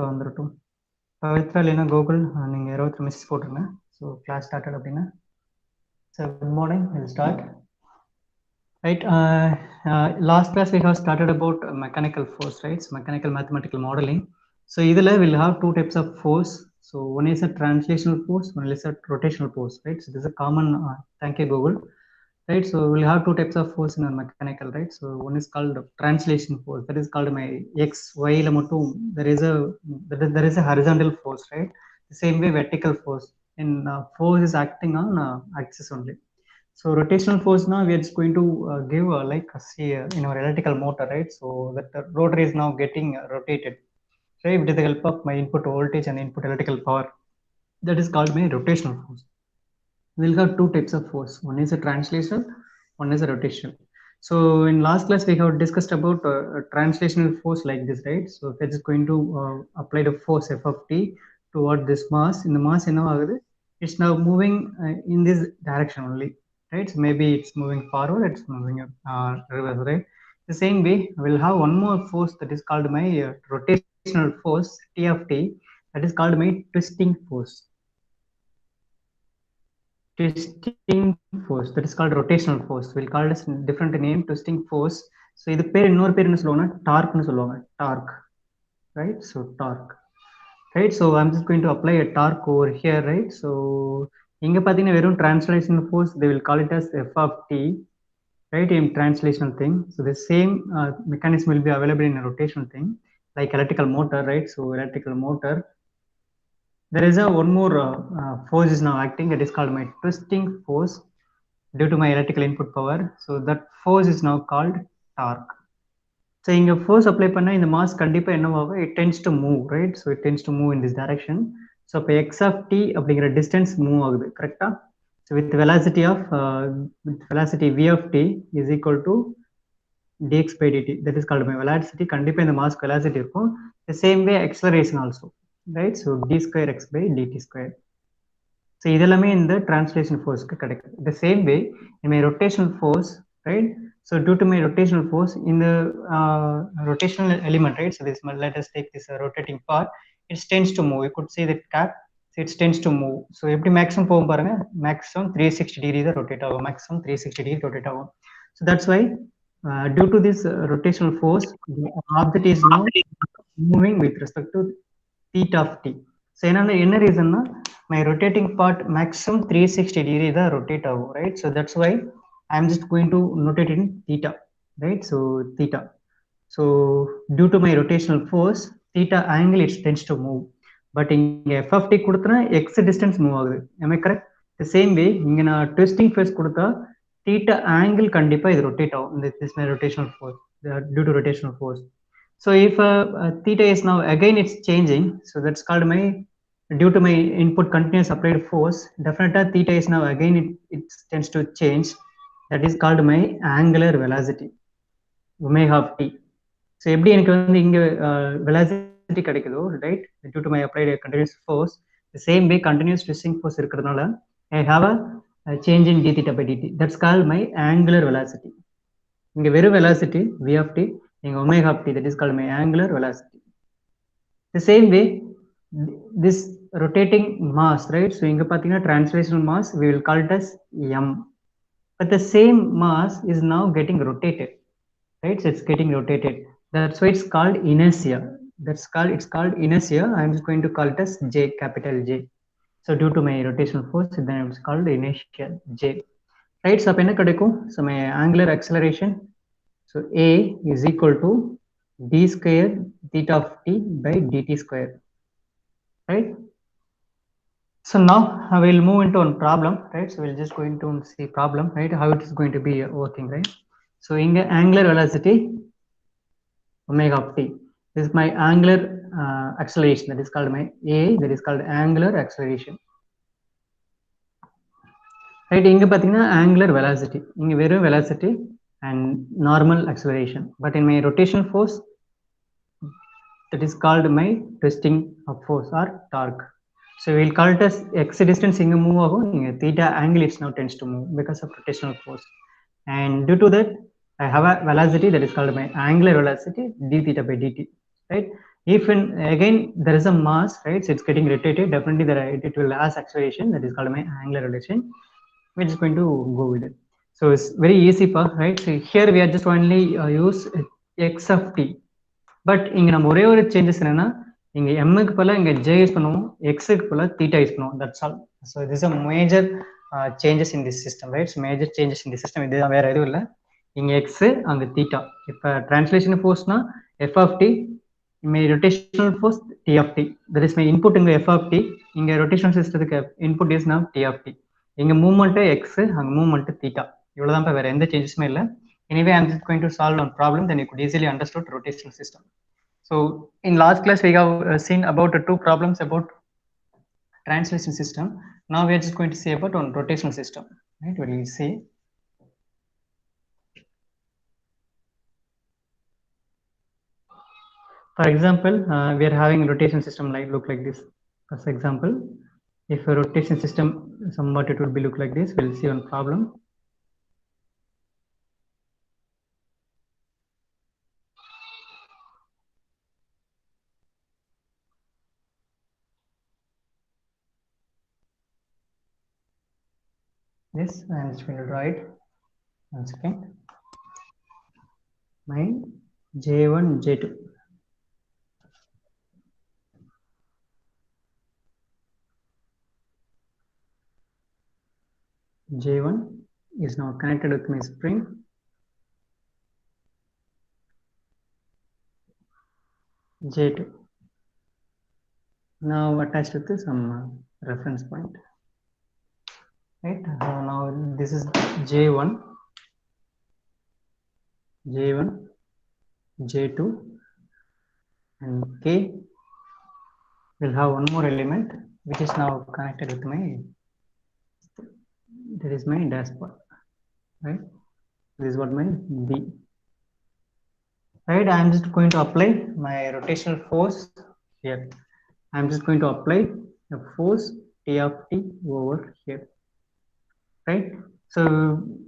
வந்துரட்டும். பவித்ரா இல்லைன்னா கோகுல் நீங்கள் 23 மிஸ்ஸஸ் போட்டுருங்க. ஸோ கிளாஸ் ஸ்டார்டட் அப்படின்னா. So good morning, we'll start. Right, last class we have started about mechanical force, right? So mechanical mathematical modeling. So either we'll have two types of force. So one is a translational force, one is a rotational force, right? So this is a common, thank you Google. Right, so we'll have two types of force in our mechanical, right? So one is called translation force, that is called my x y la mattum there is a horizontal force, right? The same way vertical force in force is acting on axis only. So rotational force now we are just going to give like see in our electrical motor, right? So that the rotor is now getting rotated, right, with the help of my input voltage and input electrical power. That is called my rotational force. We'll have two types of force. One is a translational, one is a rotational. So in last class we have discussed about a translational force like this, right? So if it's going to apply the force F of t toward this mass, in the mass it's now moving in this direction only, right? So maybe it's moving forward, it's moving reverse, right? The same way we'll have one more force that is called my rotational force T of t, that is called my twisting force. Twisting force, that is called rotational force. We'll call this different name, twisting force. So இது பேர் இன்னொரு பேர் என்ன சொல்லுவாங்க, டார்க்னு சொல்லுவாங்க, dark, right? So torque, right? So I'm just going to apply a torque over here, right? So இங்க பாத்தீங்கன்னா வெறும் translational force, they will call it as F of t, right, in translational thing. So the same mechanism will be available in a rotational thing like electrical motor, right? So electrical motor, there is a one more force is now acting, that is called my twisting force due to my electrical input power. So that force is now called torque. So inga force apply panna in the mass kandipa enna aagum, it tends to move, right? So it tends to move in this direction. So இப்போ x of t அப்படிங்கிற distance move ஆகுது, கரெக்டா? So with velocity v of t is equal to dx by dt, that is called my velocity. கண்டிப்பா இந்த mass velocity இருக்கும். The same way acceleration also, right? So d square x by dt square. So இதெல்லாமே இந்த translation force க்கு கிடைக்குது. The same way in my rotational force, right? So due to my rotational force in the rotational element, right? So this, let us take this rotating part, it tends to move. You could see that cap, so it tends to move. So எப்படி maximum போகும் பாருங்க, maximum 360 degree தான் rotate ஆகும், maximum 360 degree rotate ஆகும். So that's why due to this rotational force, the object is now moving with respect to theta of t. So என்ன reason na, my rotating part maximum 360 degree da rotate ஆகும், right? So that's why I'm just going to notate in theta, right? So theta. So due to my rotational force, theta angle it tends to move. But இங்க f of t கொடுத்தனா x distance move ஆகுது. Am I correct? The same way இங்க நான் twisting force கொடுத்தா theta angle கண்டிப்பா இது rotate ஆகும். This is my rotational force due to rotational force. So if theta is now again it's changing, so that's called my, due to my input continuous applied force, definitely theta is now again it tends to change, that is called my angular velocity omega of t. So எப்படி எனக்கு வந்து இங்க velocity கிடைக்குதோ, right, due to my applied continuous force, the same way continuous twisting force இருக்கிறதுனால I have a change in d theta by dt, that's called my angular velocity. இங்க வெறும் velocity v of t, இங்க omega of t, that is called my angular velocity. The same way this rotating mass, right? So inga pathina translational mass we will call it as m, but the same mass is now getting rotated, right? So it's getting rotated, that's why it's called inertia. It's called inertia. I'm just going to call it as j, capital J. So due to my rotational force, then it's called inertia j, right? So appo enna kadikum, so my angular acceleration, so a is equal to d square theta of t by dt square, right? So now I will move into one problem, right? So we'll just going to see problem, right, how it is going to be working, right? So in the angular velocity omega of t, this is my angular acceleration, that is called my a, that is called angular acceleration, right? inga pathina angular velocity, inga veru velocity and normal acceleration, but in my rotational force, that is called my twisting of force or torque. So we'll call it as x distance inga move agum, inga theta angle it now tends to move because of rotational force, and due to that I have a velocity that is called my angular velocity d theta by dt, right? If again there is a mass, right, so it's getting rotated, definitely it will has acceleration, that is called my angular rotation. We're just going to go with it. So it's very easy for, right? So here we are just only use x of t. But இங்கே நம்ம ஒரே ஒரு changes என்னன்னா இங்கே எம்முக்கு போல இங்கே J use பண்ணுவோம், எக்ஸுக்கு போல தீட்டா யூஸ் பண்ணுவோம், that's all. So this a major changes in this system, right? Major changes in the system, இதுதான், வேற எதுவும் இல்லை. இங்கே எக்ஸு அங்கே தீட்டா. இப்போ டிரான்ஸ்லேஷன் ஃபோர்ஸ்னா F of t, my rotational force T of t, that is my input இங்கே F of t, இங்கே ரொட்டேஷனல் சிஸ்டத்துக்கு input is now T of t. இங்கே மூவ்மெண்ட்டு எக்ஸு, அங்கே மூவ்மெண்ட்டு தீட்டா. இவ்வளோதான், இப்போ வேற எந்த சேஞ்சஸுமே இல்லை. Anyway, I'm just going to solve one problem, then you could easily understand rotational system. So in last class we have seen about two problems about translation system. Now we are just going to see about one rotational system, right? What do you see? For example, we are having a rotation system like look like this. As example, if a rotation system somewhat it would be look like this. We'll see one problem. This I'm just going to write. One second. My J1, J2. J1 is now connected with my spring. J2 now attached with some reference point, right? Now this is J1, J1, J2, and K will have one more element which is now connected with my, that is my dashboard, right? This is what my B, right? I'm just going to apply my rotational force here. I'm just going to apply the force T of T over here, right? So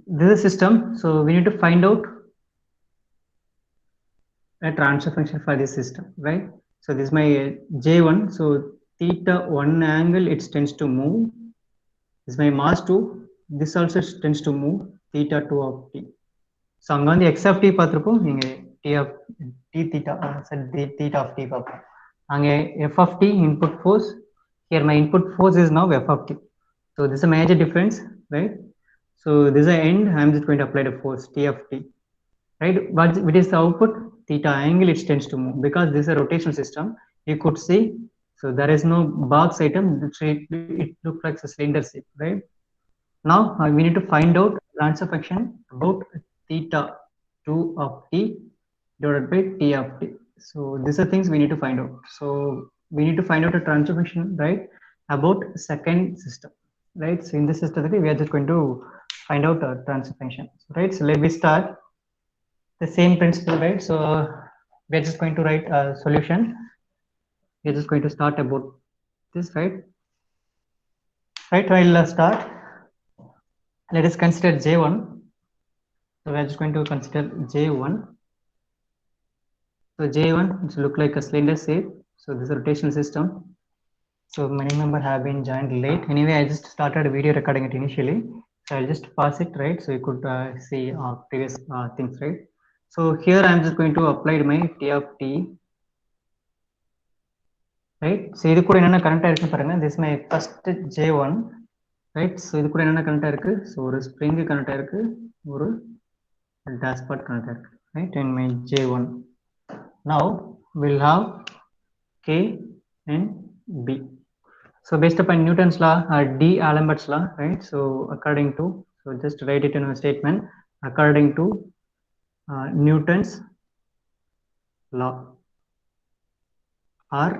this is a system, so we need to find out a transfer function for this system, right? So this is my J1, so theta 1 angle it tends to move. This is my mass 2, this also tends to move theta 2 of T. So அங்க வந்து x of T பார்த்திருப்போம், இங்க T of T theta, theta of T பார்ப்போம். அங்க F of T input force, here my input force is now F of T. So this is a major difference, right? So this is the end, I am just going to apply the force T of T, right? What is the output? Theta angle it tends to move, because this is a rotational system. You could see, so there is no box item, it looks like a cylinder shape, right? Now we need to find out transfer function about theta 2 of T divided by T of T. So these are things we need to find out. So we need to find out a transfer function, right, about second system, right? So in this system we are just going to find out a transfer function, right? So let me start the same principle, right? So we are just going to write a solution. We are just going to start about this, right? Right, I'll start. Let us consider J1. So we are just going to consider J1. So J1 it look like a cylinder shape. So this is a rotational system. So many members have been joined late. Anyway, I just started video recording it initially. So I'll just pass it, right? So you could see previous things, right? So here I'm just going to apply my T of T, right? So இது கூட என்னென்ன connect ஆயிருக்கு பாருங்க. This is my first J1, right? So இது கூட என்னென்ன connect ஆயிருக்கு? So ஒரு ஸ்ப்ரிங் கனெக்ட் ஆயிருக்கு, ஒரு டேஷ்பாட் கனெக்ட் ஆயிருக்கு, right? In my J1. Now we'll have K and B. So based upon Newton's law, D'Alembert's law, right? So according to, so just write it in a statement, according to Newton's law or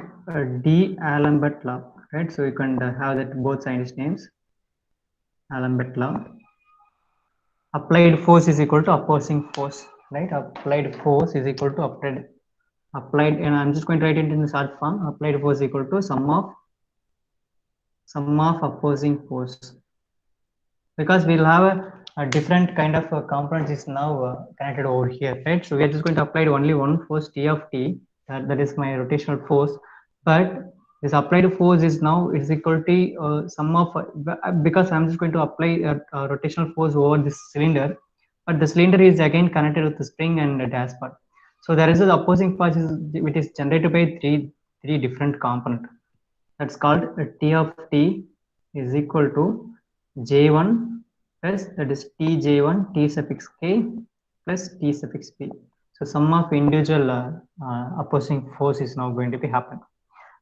D'Alembert law, right? So you can have that both scientist names. Alembert law. Applied force is equal to opposing force, right? Applied force is equal to applied, and I'm just going to write it in the short form. Applied force is equal to sum of opposing force, because we'll have a different kind of components is now connected over here, right? So we are just going to apply only one force T of T. that is my rotational force. But this applied force is now is equal to sum of because I'm just going to apply a rotational force over this cylinder, but the cylinder is again connected with the spring and the dashpot. So there is an opposing force which is generated by three different components. That's called T of T is equal to J1 plus that is Tj1 T suffix K plus T suffix P. So sum of individual opposing force is now going to be happen.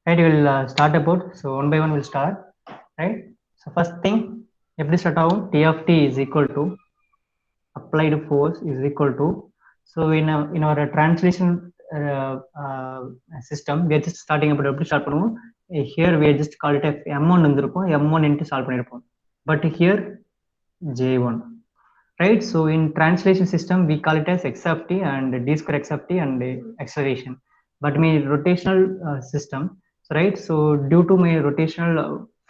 Right, we will start about, so one by one we'll start, right? So first thing, if this start out, T of T is equal to applied force is equal to, so in our translation system, we are just starting about எப்படி start பண்ணுவோம். Here we are just call it m1 வந்திருக்கும், m1 into solve பண்ணிருப்போம், but here J1, right? So in translation system we call it as x of t and d square x of t and acceleration, but my rotational system, right? So due to my rotational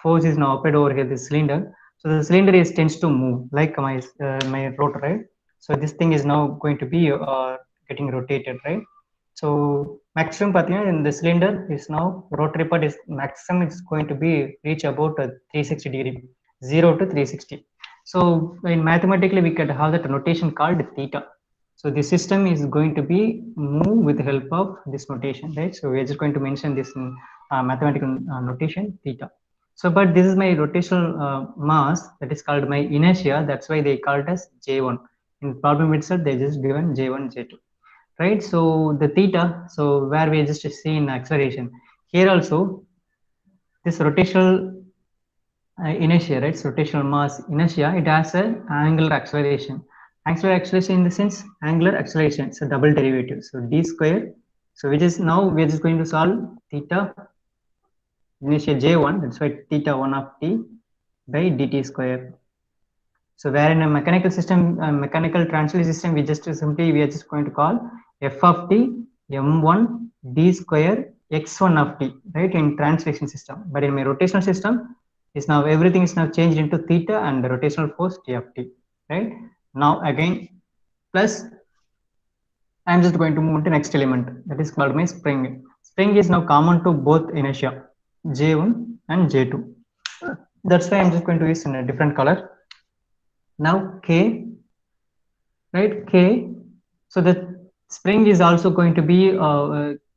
force is now applied over here this cylinder, so the cylinder is tends to move like my rotor, right? So this thing is now going to be getting rotated, right? So maximum in the cylinder is now rotary part is maximum is going to be reach about 360 degree, 0 to 360. So in mathematically we can have that notation called theta. So the system is going to be move with the help of this notation, right? So we are just going to mention this in mathematical notation theta. So but this is my rotational mass, that is called my inertia, that's why they called as J1. In problem itself they just given J1 J2, right? So the theta, so where we just see in acceleration, here also this rotational inertia, right? So rotational mass inertia, it has an angular acceleration. Angular acceleration in the sense angular acceleration, so double derivative, so d square, so which is now we are just going to solve theta inertia J1, that's why theta 1 of t by dt square. So where in a mechanical system, mechanical translation system, we are just going to call f of t m1 d square x1 of t, right? In translation system, but in my rotational system is now everything is now changed into theta and the rotational force t of t, right? Now again plus I'm just going to move to next element, that is called my spring. Spring is now common to both inertia J1 and J2, that's why I'm just going to use in a different color. Now K, right? K, so the spring is also going to be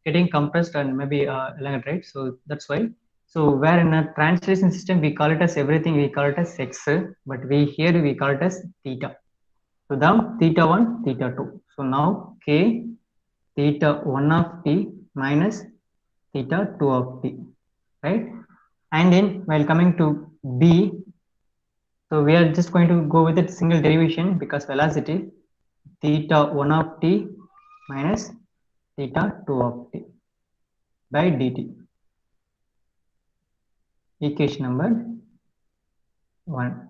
getting compressed and maybe elongated, right? So that's why, so where in a translation system we call it as everything, we call it as x, but we here we call it as theta. So now theta 1 theta 2, so now K theta 1 of t minus theta 2 of t, right? And then while coming to B, so we are just going to go with a single derivation because velocity theta 1 of t minus theta 2 of t by dt, equation number 1,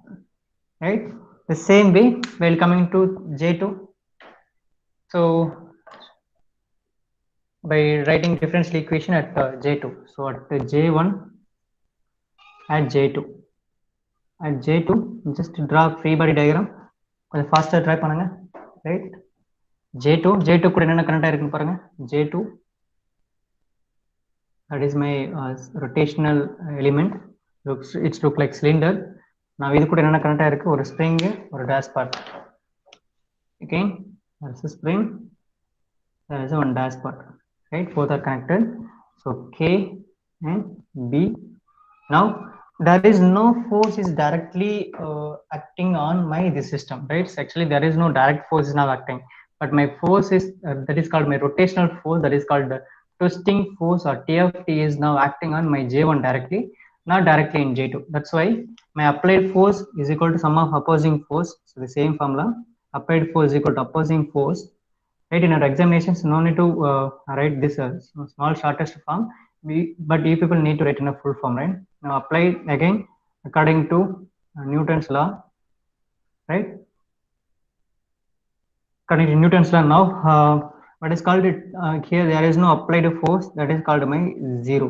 right? The same way while coming to J2, so by writing differential equation at J2, so at J1 at J2 just draw free body diagram, கொஞ்சம் faster try பண்ணுங்க, right? J2 கூட என்ன connect ஆயிருக்குன்னு பாருங்க. J2, that is my rotational element, it's look like cylinder. Now இது கூட என்ன connect ஆயிருக்கு, ஒரு spring ஒரு dashpot, again that's a spring, there is one dashpot, right? Both are connected, so K and B. Now there is no force is directly acting on my this system, right? So actually there is no direct force is now acting, but my force is that is called my rotational force, that is called the twisting force or T of T is now acting on my J1 directly, not directly in J2. That's why my applied force is equal to sum of opposing force. So the same formula, applied force is equal to opposing force, right? In our examinations no need to write this small shortest form, but you people need to write in a full form, right? Now apply again according to Newton's law, right? According to Newton's law, now what is called it here, there is no applied force, that is called my zero.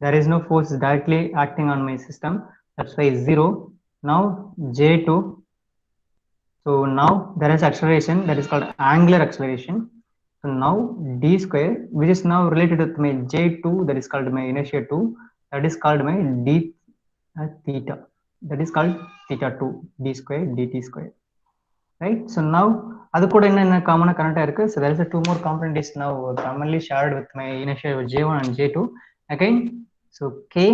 There is no force directly acting on my system, that's why 0. Now J2, so now there is acceleration, that is called angular acceleration. So So now d square, which is now related with my j2, that is called my inertia 2, that is called my d theta, that is called theta 2 d square dt square, right? So now அது கூட என்ன காமனா கரண்டா இருக்கு. So there is a two more component is now commonly shared with my inertial j1 and j2 again. So k,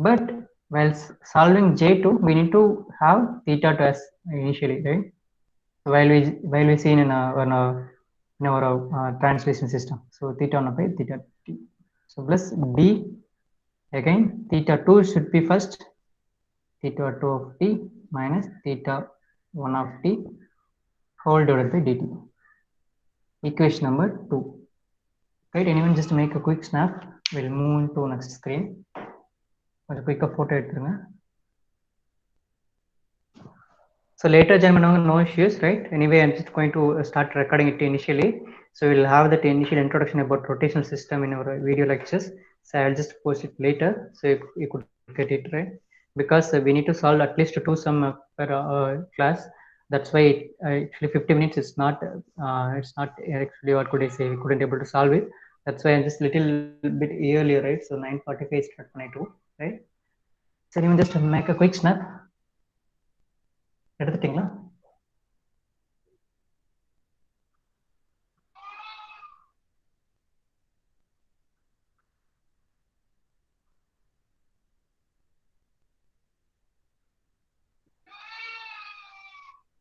but while solving j2 we need to have theta to s initially, right? So while we see in our translation system, so theta 1 by theta t, so plus d, again theta 2 should be first, theta 2 of t minus theta 1 of t whole divided by dt. Equation number 2, right? Anyone just make a quick snap, we'll move into next screen. கொஞ்சம் quick photo எடுத்துருங்க. So later gentlemen, no issues, right? Anyway, I'm just going to start recording it initially, so we'll have that initial introduction about rotational system in our video lectures. So I'll just post it later, so you could get it, right? Because we need to solve at least 2 sum per class. That's why actually 50 minutes is not it's not actually, what could I say, we couldn't able to solve it. That's why I'm just little bit earlier, right? So 9:45 start பண்ணிட்டு, right? So anyone just make a quick snap, எடுத்துட்டீங்களா?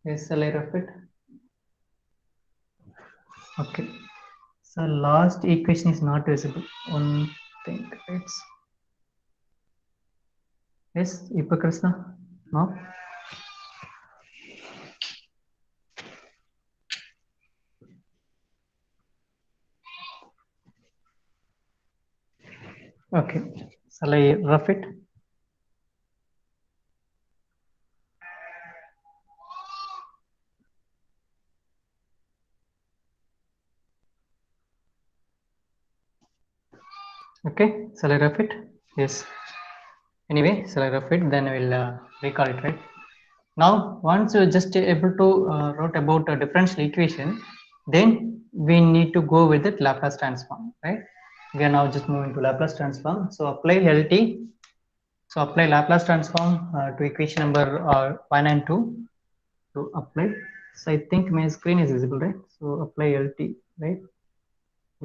Yes, a layer of it. Okay. So last equation is not visible. One thing, it's yes, Ipa Krishna. No. Okay. Shall I rough it? Okay. Shall I rough it? Yes. Anyway, shall I rough it? Then I will recall it, right? Now, once you're just able to wrote about a differential equation, then we need to go with the Laplace transform, right? We are now just moving to Laplace transform. So apply LT. So apply Laplace transform to equation number 1 and 2. So apply. So I think my screen is visible, right? So apply LT, right?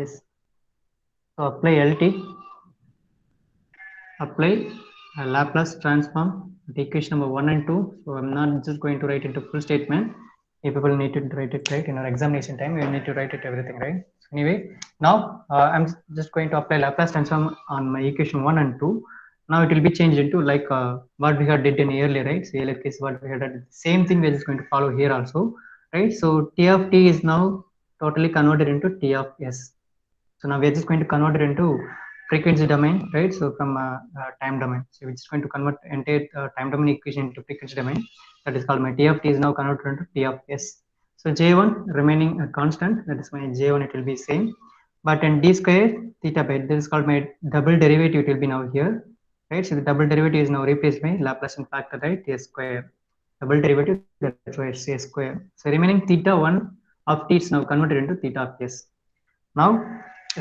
Yes. So apply LT. Apply Laplace transform to equation number 1 and 2. So I'm not just going to write into full statement. If people need to write it, right, in our examination time, we need to write it everything, right? So anyway, now I'm just going to apply Laplace transform on my equation 1 and 2. Now it will be changed into like what we had did in earlier, right? So earlier case what we had done, same thing we're just going to follow here also, right? So t of t is now totally converted into t of s. So now we're just going to convert it into frequency domain, right? So from time domain, so we're just going to convert entire time domain equation into frequency domain. That is called my t of t is now converted into t of s. So j1 remaining a constant, that is my j1, it will be same, but in d square theta by, this is called my double derivative, it will be now here, right? So the double derivative is now replaced by Laplacian factor, right? S square double derivative, that's why it's a square. So remaining theta 1 of t is now converted into theta of s. Now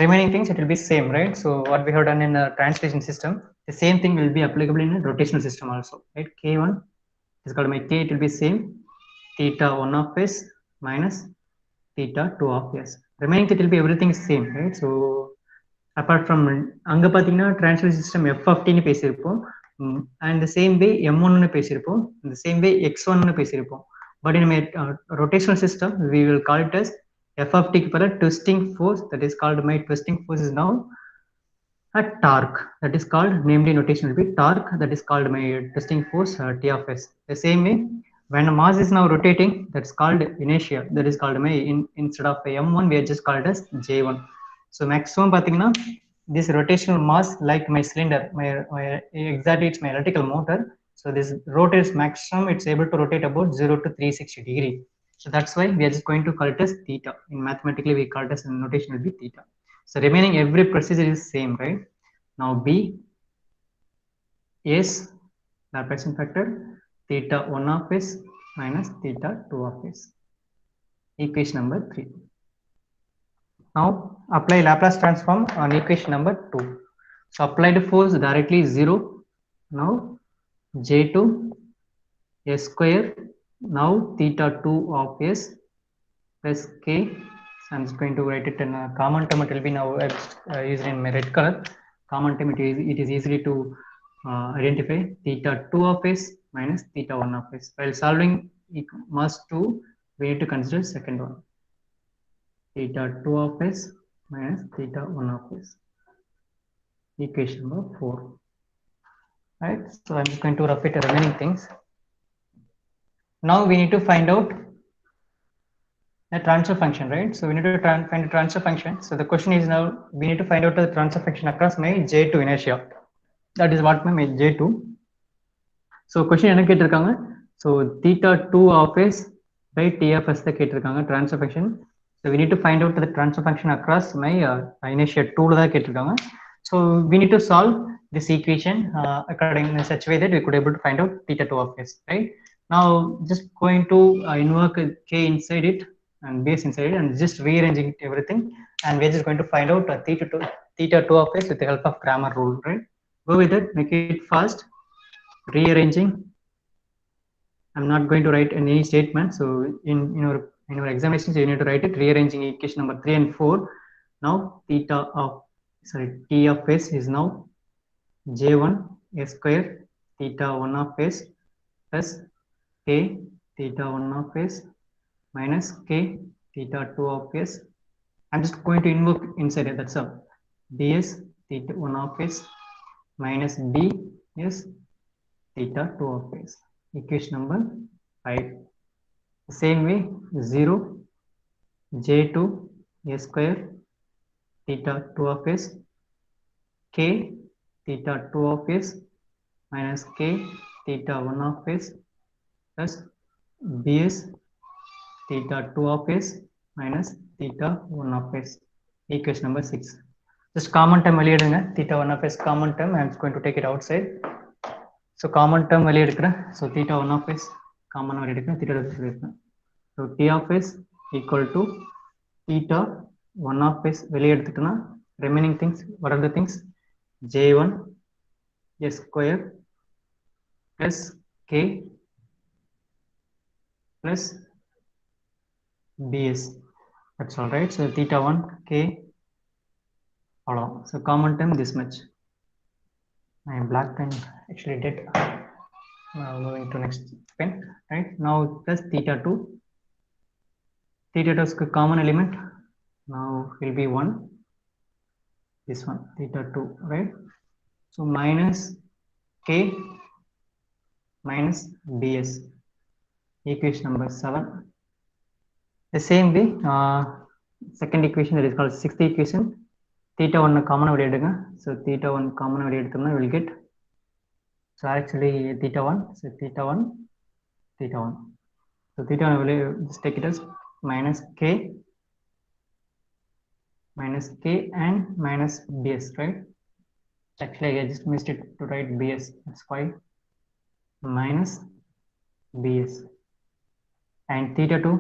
remaining things it will be same, right? So what we have done in the translation system, the same thing will be applicable in a rotational system also, right? K1 is called my k, it will be same, theta 1 of s minus theta 2 of s. Remaining it will be everything is same, right? So apart from அங்க பாத்தீங்கன்னா translation system f of t னு பேசியிருப்போம், and the same way m1 னு பேசியிருப்போம், the same way x1 னு பேசியிருப்போம். But in a rotational system we will call it as f of t க்கு பதிலா twisting force, that is called my twisting force is now a torque, that is called, namely notation will be torque, that is called my twisting force t of s. The same way when a mass is now rotating, that's called inertia, that is called my instead of m1 we are just called as j1. So maximum பாத்தீங்கன்னா this rotational mass, like my cylinder, my exactly it's my electrical motor. So this rotates maximum, it's able to rotate about 0 to 360 degree. So that's why we are just going to call it as theta. In mathematically we call it as notation will be theta. So remaining every procedure is same, right? Now b is Laplacian factor theta 1 of s minus theta 2 of s. Equation number 3. Now apply Laplace transform on equation number 2. So applied force directly is 0. Now J2 S square, now theta 2 of S plus K. So I'm just going to write it in a common term. It will be now used in my red color. Common term, it is easily to identify theta 2 of S minus theta 1 of S. While solving mass 2, we need to consider second one. Theta 2 of S minus theta 1 of S. Equation number 4. Right, so I'm just going to repeat the remaining things. Now we need to find out the transfer function, right? So we need to find a transfer function. So the question is now we need to find out the transfer function across my J2 inertia. That is what my J2. So question என்ன கேட்டிருக்காங்க? So theta 2 of S by T of S தான் கேட்டிருக்காங்க transfer function. So we need to find out the transfer function across my inertia 2 தான் கேட்டிருக்காங்க. So we need to solve this equation according in such way that we could able to find out theta 2 of S, right? Now just going to invoke K inside it and base inside it and just rearranging it everything, and we're just going to find out theta 2 of S with the help of Cramer rule, right? Go with it, make it fast. Rearranging, I'm not going to write any statement. So in your examinations you need to write it rearranging equation number 3 and 4. Now theta of T of S is now J1 S square theta 1 of S plus K theta 1 of S minus K theta 2 of S. I'm just going to invoke inside it, that's all. ds theta 1 of S minus d is theta 2 of S. Equation number 5. Same way 0 J2 S square theta 2 of S K theta 2 of S minus K theta 1 of S plus bs theta 2 of S minus theta 1 of S. Equation number 6. Just common term வெளியிடுங்க theta 1 of S common term. I'm just going to take it outside. So common term வெளிய எடுக்கிறேன். So theta 1 of S common வெளிய எடுக்கிறேன். theta 2 எடுக்கிறேன். So T of S equal to theta 1 of S வெளிய எடுத்துட்டோம்னா remaining things, what are the things? J1 S square plus K plus bs. That's all right. So theta 1 K all. So common term this much. My black pen actually did. Now moving to next pen, right? Now plus theta 2. Theta 2 is common element. Now will be 1. This one theta 2, right? So minus K minus ds. Equation number 7. The same way, second equation that is called sixth equation. Theta 1 common வெளிய எடுங்க. So theta 1 common வெளிய எடுத்தோம்னா we will get, so actually theta 1, so theta 1 theta 1. So theta 1 வெளிய just take it as minus K and minus bs, right? Actually I just missed it to write bs. That's why minus bs and theta 2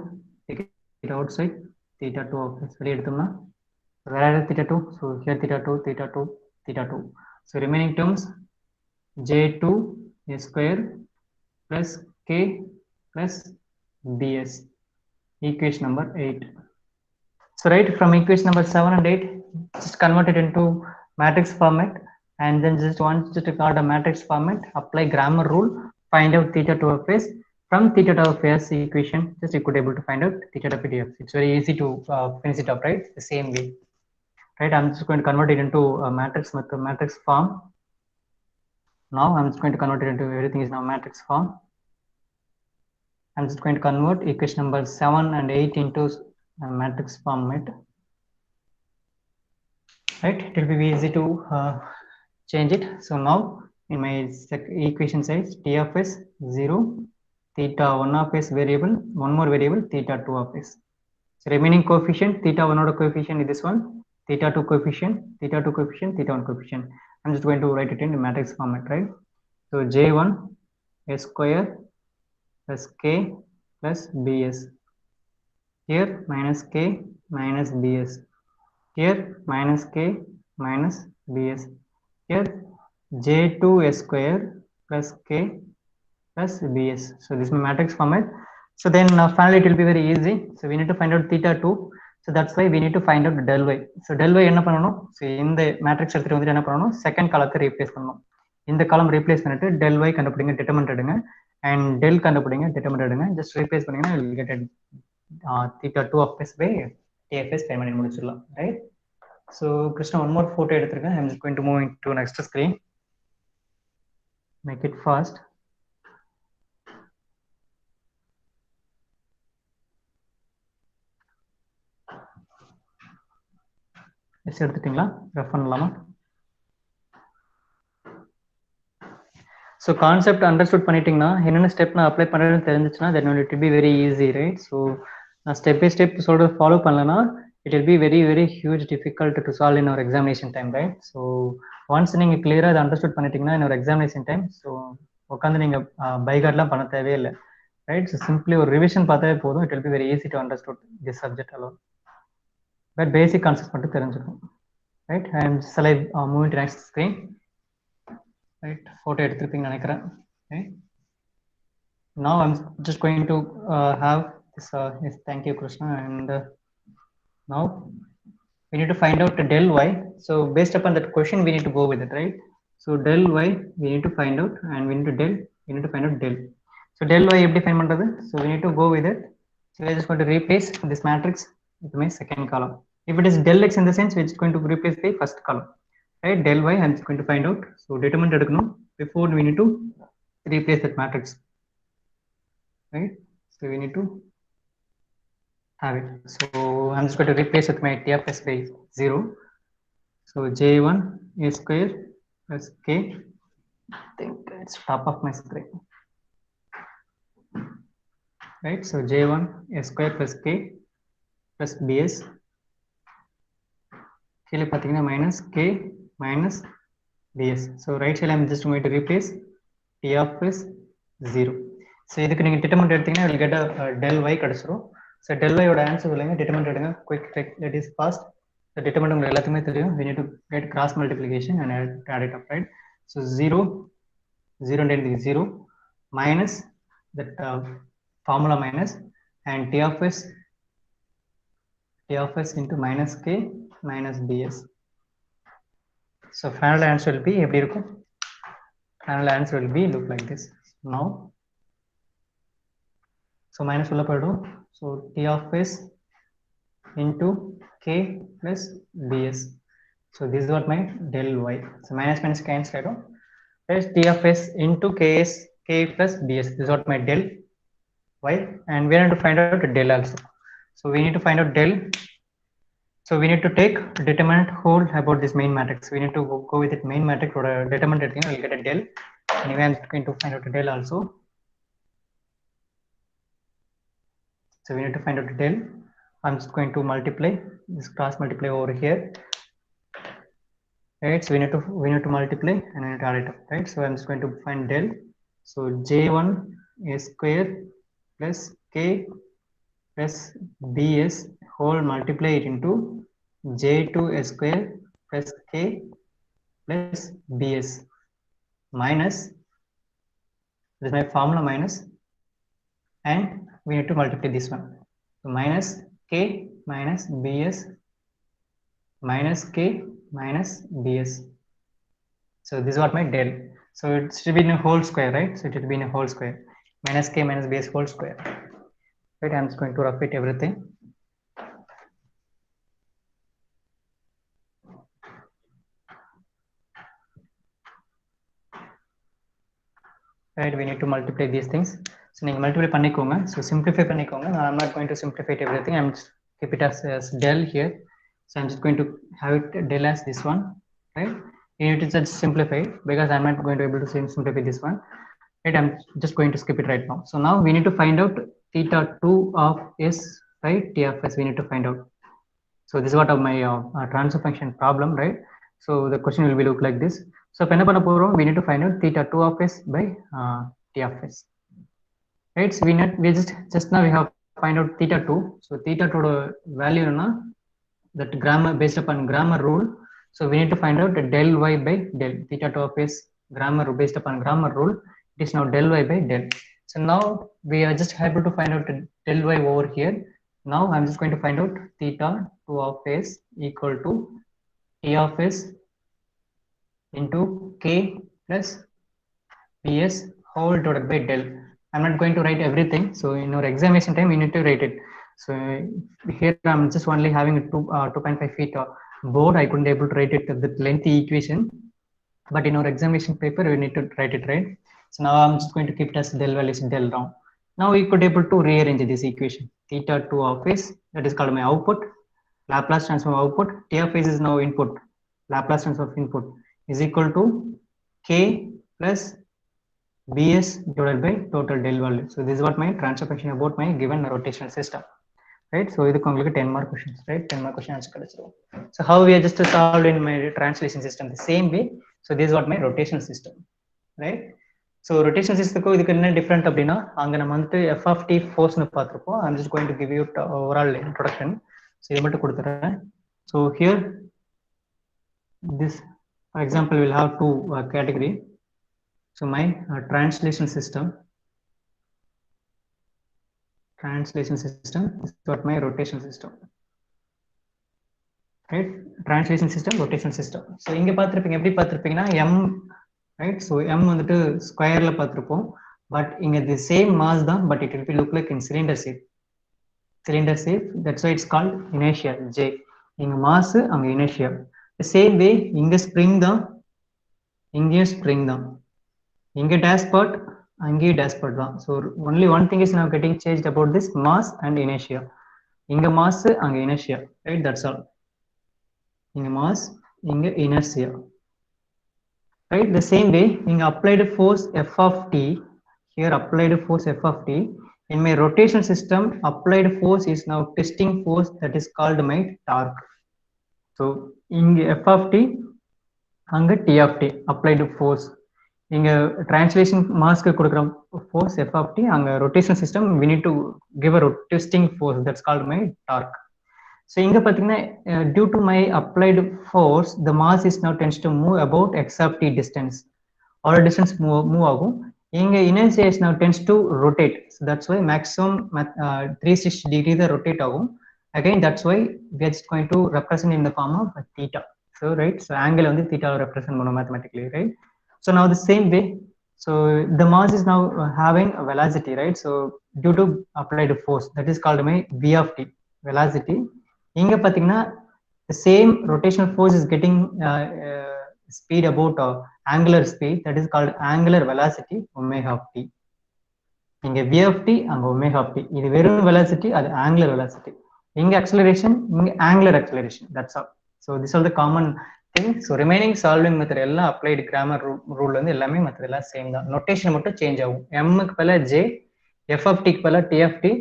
take it outside. Theta 2 of this வெளிய எடுத்தோம்னா where is theta 2? So here theta 2 theta 2 theta 2. So remaining terms J2 S square plus K plus bs. Equation number 8. So right from equation number 7 and 8, just convert it into matrix format, and then just want to record a matrix format, apply Cramer rule, find out theta 2 of S. From theta 2 of S equation, just you could able to find out theta 2 of S. It's very easy to finish it up, right? The same way, right? I'm just going to convert it into a matrix form. Now I'm just going to convert it into, everything is now matrix form. I'm just going to convert equation number 7 and 8 into a matrix format, right? It will be easy to change it. So now in my equation size T of S 0 theta 1 of S variable, one more variable theta 2 of S. So remaining coefficient theta 1 order coefficient is this one, theta 2 coefficient, theta 2 coefficient, theta 1 coefficient. I'm just going to write it in the matrix format, right? So J1 S square plus K plus bs. Here minus K minus bs. here minus k minus bs, here j2 s square plus k plus bs. So this is my matrix format. So then finally it will be very easy. So we need to find out theta 2. So that's why we need to find out del y. So del y என்ன பண்ணணும்? So இந்த matrix எடுத்துட்டு வந்து என்ன பண்ணணும்? Second காலத்தை replace பண்ணணும். இந்த காலம் ரீப்ளேஸ் பண்ணிட்டு del y கண்டுபிடிங்க, டிட்டர்மினன்ட் எடுங்க, அண்ட் del கண்டுபிடிங்க, டிட்டர்மினன்ட் எடுங்க. ஜஸ்ட் ரீப்ளேஸ் பண்ணீங்கன்னா you will get theta 2 of s by tfs find பண்ணி முடிச்சிடலாம், right? So Krishna, one more photo எடுத்துருக்கேன். I'm just going to move into next screen. Make it fast. Yes எடுத்துட்டீங்களா? ரெஃப் பண்ணலாமா? So concept understood பண்ணிட்டீங்கன்னா என்னென்ன step நான் apply பண்ணுறேன்னு தெரிஞ்சிச்சுன்னா then it will be very easy, right? So நான் ஸ்டெப் பை ஸ்டெப் சொல்கிறது ஃபாலோ பண்ணலன்னா it will be very very huge difficult to solve in our examination time, right? So once நீங்கள் கிளியராக அதை அண்டர்ஸ்டுட் பண்ணிட்டீங்கன்னா இன்னொரு எக்ஸாமினேஷன் டைம் ஸோ உட்காந்து நீங்கள் பைகார்ட்லாம் பண்ண தேவையில்லை, ரைட்? ஸோ சிம்பிளி ஒரு ரிவிஷன் பார்த்தாவே போதும். It will be very easy to understood this subject alone. But basic concept மட்டும் தெரிஞ்சுக்கணும், right? And shall I move to next screen? Right, photo எடுத்துருப்பீங்கன்னு நினைக்கிறேன். Okay, now I'm just going to have this yes, thank you Krishna. And now we need to find out del y. So based upon that question we need to go with it, right? So del y we need to find out, and we need to find out del. So del y எப்படி find பண்றது? So we need to go with it. So we're just going to replace this matrix with my second column. If it is del x in the sense, we're just going to replace the first column, right? Del y I'm just going to find out. So determinant எடுக்கணும். Before we need to replace that matrix, right? So we need to have it. So I'm just going to replace with my t of s by 0. So j1 a square plus k. I think it's top of my screen, right? So j1 a square plus k plus bs. கீழே பார்த்தீங்கன்னா minus k minus ds. So right side I'm just going to replace t of s 0. So இதுக்கு நீங்கள் determinant எடுத்தீங்கன்னா will get a del y கிடைச்சிரும். So del y ஓட answer இல்லைங்க, determinant எடுங்க, quick trick, that is fast. So determinant உங்களுக்கு எல்லாத்துக்குமே தெரியும். We need to get cross multiplication and add it up, right? So 0 and 0 minus that formula minus and t of s into minus k minus ds. So final answer will be எப்படி இருக்கும்? Final answer will be look like this. Now so minus உள்ள போய்டும். So t of s into k plus ds. So this is what my del y. So minus minus cancel ஆயிடும். Plus t of s into k plus ds. This is what my del y, and we need to find out del also. So we need to find out del. So we need to take determinant whole about this main matrix. We need to go with it main matrix or determinant thing. We'll get a del. Anyway, I'm going to find out a del also. So we need to find out a del. I'm just going to multiply this, cross multiply over here. Right. So we need to multiply and we need to add it up. Right. So I'm just going to find del. So j1 a square plus k plus bs whole multiply it into j2 s square plus k plus bs minus, this is my formula minus, and we need to multiply this one. So minus k minus bs minus k minus bs. So this is what my del. So it should be in a whole square, right? So it will be in a whole square. Minus k minus bs whole square. Right, I'm just going to repeat everything. Right, we need to multiply these things. So you multiply பண்ணிக்கோங்க. So simplify பண்ணிக்கோங்க. I'm not going to simplify everything. I'm just keep it as del here. So I'm just going to have it del as this one, right? You need to just simplify it because I'm not going to be able to simplify this one. Right, I'm just going to skip it right now. So now we need to find out theta 2 of s by t of s. We need to find out. So this is what of my transfer function problem, right? So the question will be look like this. So penna panna porom, we need to find out theta 2 of s by t of s, right? So we just now we have find out theta 2. So theta 2 value na that grammar based upon grammar rule. So we need to find out del y by del. Theta 2 of is grammar based upon grammar rule. It is now del y by del. So now we are just able to find out del y over here. Now I'm just going to find out theta 2 of s equal to t of s into k plus ps whole divided by del. I'm not going to write everything. So in our examination time, you need to write it. So here I'm just only having a 2.5 feet board. I couldn't able to write it with lengthy equation, but in our examination paper, we need to write it, right? So now I'm just going to keep it as del values del round. Now we could able to rearrange this equation. Theta 2 of s, that is called my output. Laplace transform output. T of s is now input. Laplace transform of input is equal to k plus bs divided by total del value. So this is what my transfer function about my given rotational system, right? So இதுக்கு உங்களுக்கு 10 mark questions, right? 10 mark question answer கிடைச்சிரும். So how we are just solved in my translation system the same way. So this is what my rotational system, right? So rotational system இதுக்கு என்ன different அப்படின்னா அங்க நம்ம வந்துட்டு f of t force னு பார்த்திருப்போம். I'm just going to give you overall introduction. So இது மட்டும் கொடுத்துறேன். So here this for example we'll have two category. So my translation system is what my rotation system, right? Translation system, rotation system. So இங்க பார்த்திருப்பீங்க எப்படி பார்த்திருப்பீங்கன்னா m, right? So m வந்துட்டு ஸ்கொயர்ல பார்த்திருப்போம், but இங்க the same mass தான், but it will be look like in cylinder shape. That's why it's called inertia J. இங்க mass அங்க inertia. The same way இங்க spring தான், இங்கேயும் spring தான். இங்க dashpot, அங்கேயும் dashpot தான். So only one thing is now getting changed about this mass and inertia. இங்க mass அங்க inertia, right? That's all. இங்க mass, இங்க inertia, right? The same way இங்க applied force f of t, here applied force f of t. In my rotation system, applied force is now testing force, that is called my torque. So இங்க f of t, அங்க t of t applied force. இங்க translation mass க்கு கொடுக்கிற force f of t, அங்க rotation system we need to give a twisting force, that's called my torque. So இங்க பாத்தீங்கன்னா due to my applied force, the mass is now tends to move about x of t distance, or distance move ஆகும். இங்க inertia is now tends to rotate, so that's why maximum 360 degree the rotate ஆகும். Again that's why we are just going to represent in the form of theta. So right, so angle வந்து theta represent பண்ணும் mathematically, right? So now the same way, so the mass is now having a velocity, right? So due to applied force, that is called my v of t, velocity. இங்க பாத்தீங்கன்னா the same rotational force is getting speed about angular speed, that is called angular velocity omega of t. இங்க v of t, அங்க omega of t. இது வெறும் velocity, அது angular velocity. இங்க acceleration, இங்க angular acceleration, that's all. So this is all the common thing. So remaining solving method எல்லாம் applied grammar rule வந்து எல்லாமே method எல்லாம் same தான். notation மட்டும் change ஆகும். m க்கு பதிலா j, f of t க்கு பதிலா t of t,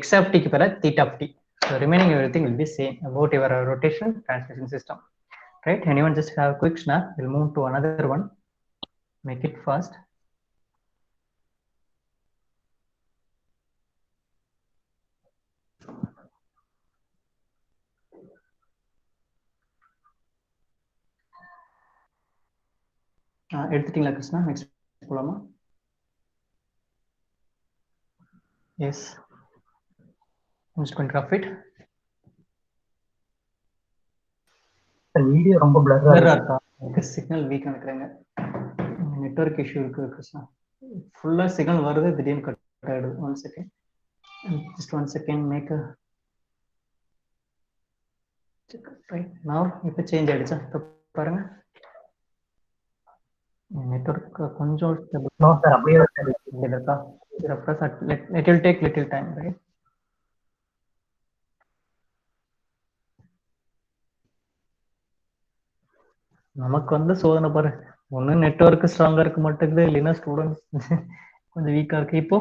x of t க்கு பதிலா theta of t. So remaining everything will be same about your rotation translation system, right? Anyone just have a quick snap? We'll move to another one, make it fast. எடுத்துட்டீங்களா Krishna? Next போலாமா? Yes, I'm just going to rough it. Video ரொம்ப blur இருக்கா? Signal weak நினைக்கிறேங்க. Network issue இருக்கு கிருஷ்ணா. ஃபுல்லா signal வருது, திடீர்னு cut ஆயிடுது. One second, just one second, make a right. Now இப்போ சேஞ்ச் ஆயிடுச்சா? இப்போ பாருங்க, நெட்வொர்க் கொஞ்சம் நோ சார் அப்படியே இருக்கா? It will take little time, right? நமக்கு வந்து சோதனை பாரு, ஒண்ணு நெட்வொர்க் ஸ்ட்ராங்கா இருக்க மாட்டேங்குது, இல்லைன்னா ஸ்டூடெண்ட்ஸ் கொஞ்சம் வீக்கா இருக்கு. இப்போ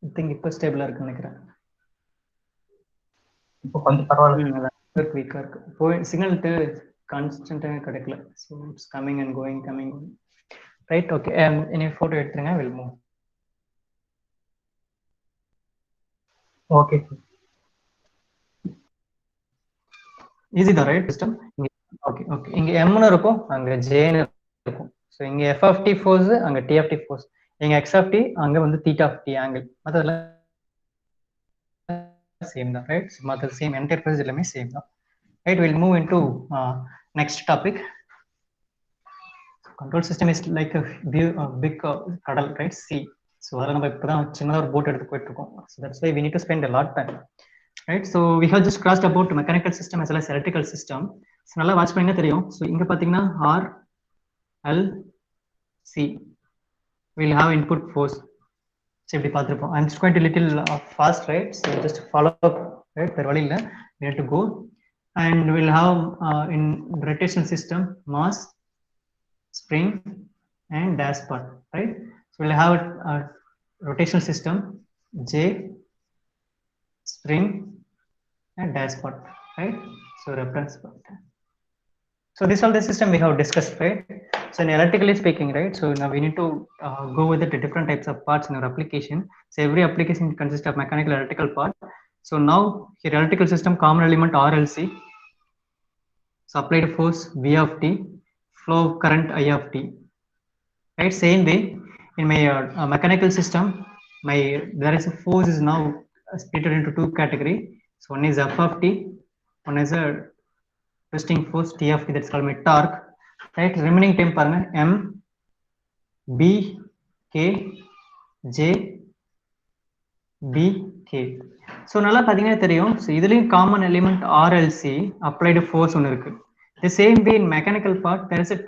ஐ திங்க் இப்போ ஸ்டேபிளா இருக்குன்னு நினைக்கிறேன். இப்போ கொஞ்சம் பரவாயில்ல, நெட்வொர்க் வீக்கா இருக்கு. இப்போ சிக்னல் கான்ஸ்டன்டா கிடைக்கல. So it's coming and going, coming. Right, okay. இனி போட்டோ எடுத்துருங்க, வில் மூவ். ஓகே. easy தான் right system. Okay, okay. இங்க m னு இருக்கும், அங்க j னு இருக்கும். So இங்க f of t force, அங்க t of t force. இங்க x of t, அங்க வந்து theta of t angle. மத்ததெல்லாம் same தான் right. So மத்த same entire process எல்லாமே same தான். Right, we'll move into next topic. Control system is like a big கடல் right, sea. So அதெல்லாம் நம்ம இப்பதான் சின்னதா ஒரு போட் எடுத்து போயிட்டு இருக்கோம். So that's why we need to spend a lot of time. Right, so we have just crossed about mechanical system as well as electrical system. So நல்லா வாட்ச் பண்ணீங்கன்னா தெரியும். So இங்க பாத்தீங்கன்னா R L C will have input force. So இப்படி பார்த்திருப்போம். I'm just going to little fast, right? So just follow up, right? வேற வழி இல்ல, we have to go. And we'll have in rotational system mass, spring and dashpot, right? So we'll have a rotational system J, spring and dashpot, right? So reference point. So this all the system we have discussed, right? So in electrically speaking, right? So now we need to go with the different types of parts in our application. So every application consists of mechanical electrical part. So now here electrical system common element RLC. So applied force V of t, flow of current I of t. Right, same way in my mechanical system, there is a force is now split into two category. So one is F of t, one is a twisting force T of t, that's called my torque. Right, remaining time paranga M, B, K, J, B, K. So நல்லா பாத்தீங்கன்னா தெரியும். So இதுலயும் common element RLC applied force ஒன்னு இருக்கு. The same way in mechanical part, there is a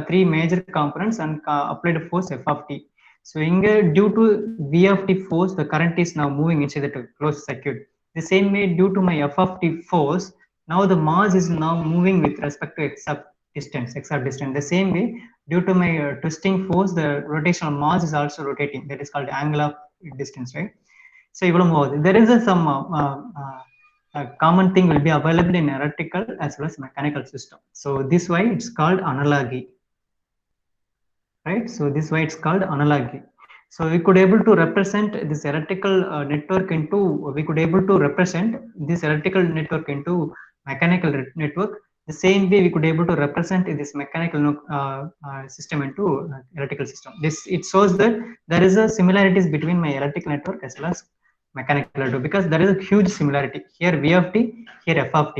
three major components and applied force F of t. So inga due to V of t force, the current is now moving inside the closed circuit. The same way due to my F of t force, now the mass is now moving with respect to x of distance. The same way due to my twisting force, the rotational mass is also rotating. That is called angle of distance, right? So there is some common thing will be available in electrical as well as mechanical system. So this why it's called analogy, right? So this why it's called analogy. So we could able to represent this electrical network into mechanical network. The same way we could able to represent this mechanical system into electrical system. It shows that there is a similarities between my electrical network as well as mechanical network, because there is a huge similarity. Here V of t, here F of t.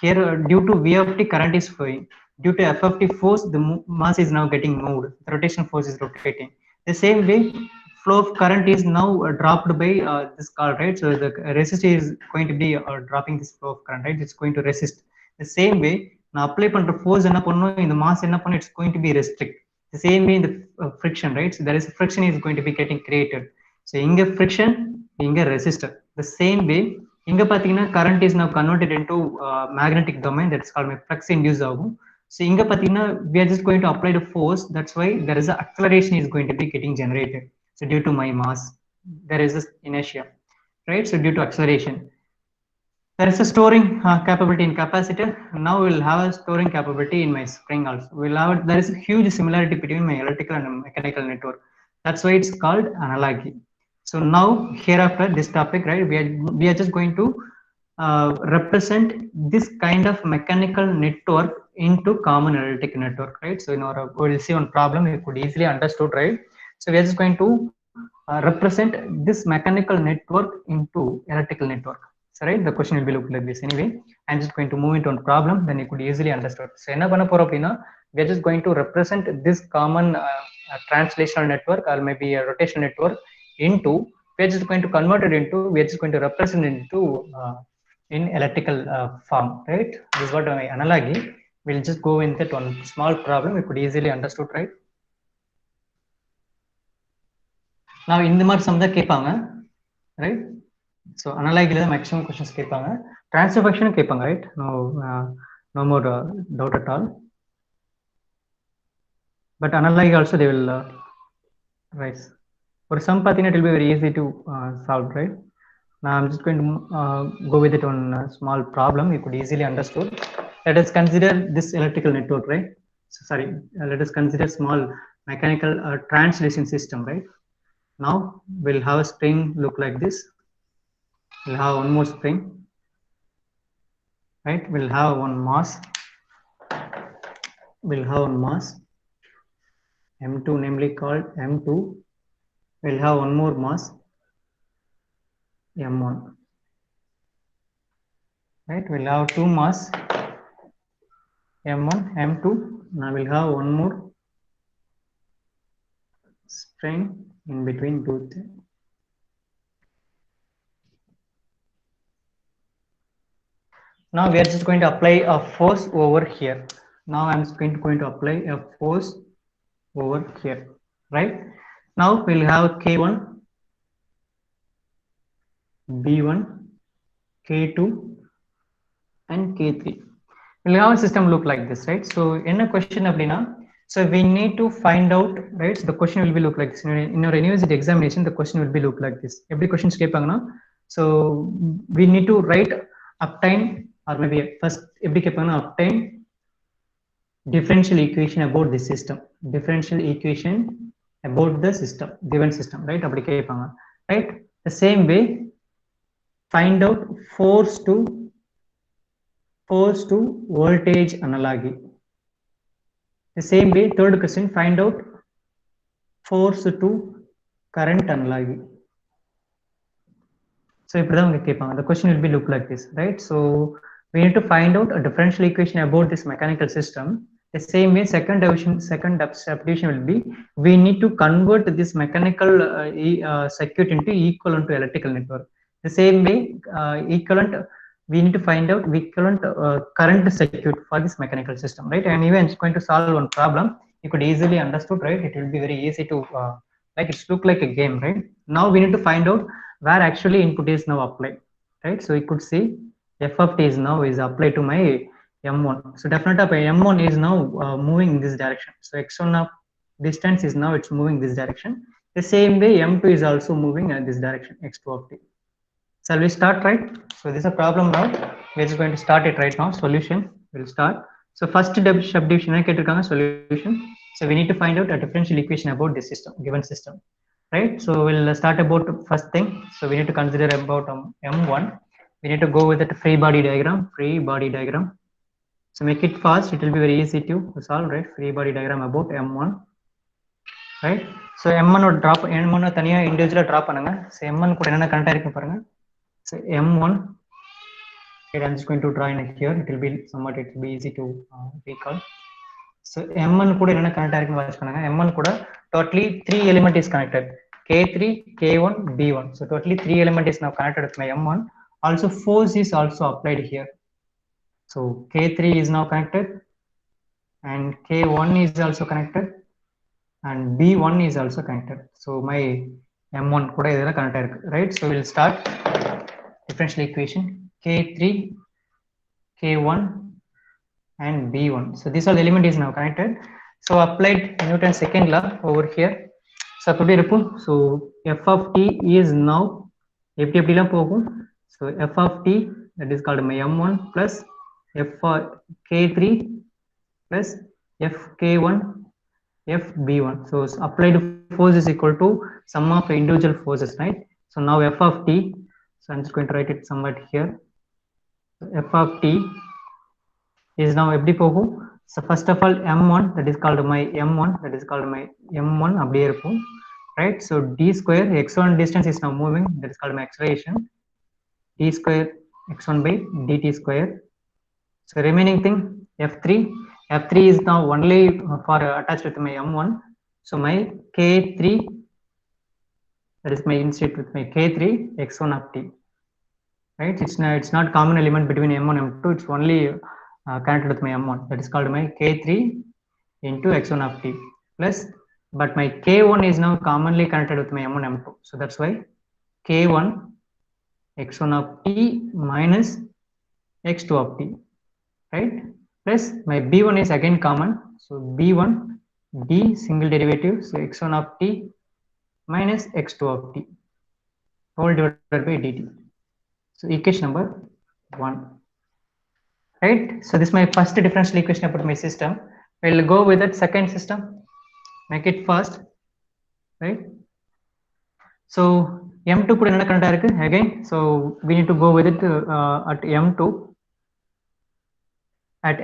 Here due to V of t current is flowing. Due to F of t force, the mass is now getting moved. The rotation force is rotating. The same way, flow of current is now dropped by this call, right? So the resistor is going to be dropping this flow of current, right? It's going to resist. The same way, now apply பண்ற force என்ன பண்ணும், இந்த mass என்ன பண்ணும், it's going to be restrict. The same way in the friction, right? So there is friction is going to be getting created. So inga friction, inga resistor. The same way, inga pathina current is now converted into magnetic domain, that's called my flux induced ஆகும். So inga pathina we are just going to apply the force, that's why there is a acceleration is going to be getting generated. So due to my mass, there is this inertia, right? So due to acceleration, there is a storing capability in capacitor. Now we'll have a storing capability in my spring also. There is a huge similarity between my electrical and mechanical network. That's why it's called analogy. So now hereafter this topic, right, we are just going to represent this kind of mechanical network into common electric network, right? So in our we'll see one problem you could easily understood, right? So we are just going to represent this mechanical network into electrical network. So right, the question will be looked like this. Anyway, I'm just going to move into a problem, then you could easily understand. So enna panna porom appadina, we are just going to represent this common translational network or maybe a rotational network into, we are just going to convert it into, we are just going to represent it into in electrical form, right? This is what my analogy. We'll just go in that one small problem you could easily understood, right? Now இந்த மாதிரி some தான் கேட்பாங்க, right? So analogy la maximum questions கேட்பாங்க, transfer function கேட்பாங்க, right? No more doubt at all. But analogy also they will raise. For some pathina it will be very easy to solve, right? Now I'm just going to go with it on small problem you could easily understood. Let us consider this electrical network, right? So sorry, let us consider small mechanical translation system, right? Now we'll have a spring look like this. We'll have one more spring. right? We'll have one mass. We'll have one mass M2, namely called M2. We'll have one more mass M1, right? We'll have two mass M1, M2. Now we'll have one more spring in between both. Now we are just going to apply a force over here. Now I'm just going to apply a force over here, right? Now we'll have K1, B1, K2, and K3. We'll have a system look like this, right? So in a question abdina, so we need to find out, right? So the question will be look like this. In our university examination, the question will be look like this. Every question so we need to write obtain, or maybe first every obtain differential equation about the system. Differential equation about the system, given system, right? Right? The same way, find out force to voltage analogy. The same way, third question, find out force to current analogy. So the question will be look like this, right? So we need to find out a differential equation about this mechanical system. The same way, second subdivision will be, we need to convert this mechanical circuit into equivalent to electrical network. The same way, equivalent, we need to find out equivalent current circuit for this mechanical system, right? And even it's going to solve one problem, you could easily understood, right? It will be very easy to like it's look like a game, right? Now we need to find out where actually input is now applied, right? So you could see f of t is now is applied to my m1. So definitely m1 is now moving in this direction. So x1 of distance is now it's moving this direction. The same way m2 is also moving in this direction, x2 of t. Shall we start, right? So this is a problem now. We're just going to start it right now. Solution will start. So first subdivision solution. So we need to find out a differential equation about this system, given system, right? So we'll start about first thing. So we need to consider about M1. We need to go with the free body diagram. So make it fast. It will be very easy to solve, right? Free body diagram about M1, right? So M1 would drop, M1 taniya individual drop பண்ணுங்க. So M1 கூட என்ன connect ஆயிருக்கு பாருங்க. So M1, okay, I'm just going to draw in here. It will be somewhat, it will be easy to recall. So M1 கூட என்ன connect ஆயிருக்குன்னு watch பண்ணுங்க. M1 கூட totally 3 element is connected. K3, K1, B1. So totally 3 element is now connected with my M1. Also force is also applied here. So K3 is now connected and K1 is also connected and B1 is also connected. So my M1 கூட இதெல்லாம் connect ஆயிருக்கு, right? So we'll start differential equation K3, K1 and B1. So this all element is now connected. So applied Newton's second law over here. So so f of t is now so f of t, that is called my m1 plus f k3 plus fk1 fb1. So applied force is equal to sum of individual forces, right? So now f of t, so I'm just going to write it somewhat here. So f of t is now எப்படி போகும்? So first of all m1, that is called my m1 அப்படியே இருக்கும், right? So d square, x1 distance is now moving, that is called my acceleration, d square x1 by dt square. So remaining thing f3 is now only for attached with my m1. So my k3, that is my instead with my k3 x1 of t, right? It's not common element between m1 and m2, it's only connected with my m1, that is called my k3 into x1 of t plus, but my k1 is now commonly connected with my m1 m2, so that's why k1 x1 of t minus x2 of t, right? Plus my b1 is again common, so b1 d single derivative, so x1 of t minus x2 of t whole divided by dt. So equation number 1, right? So this is my first differential equation about my system. We'll go with that second system, make it fast, right? So m2 கூட என்ன connect ஆயிருக்கு again, so we need to go with it at m2. at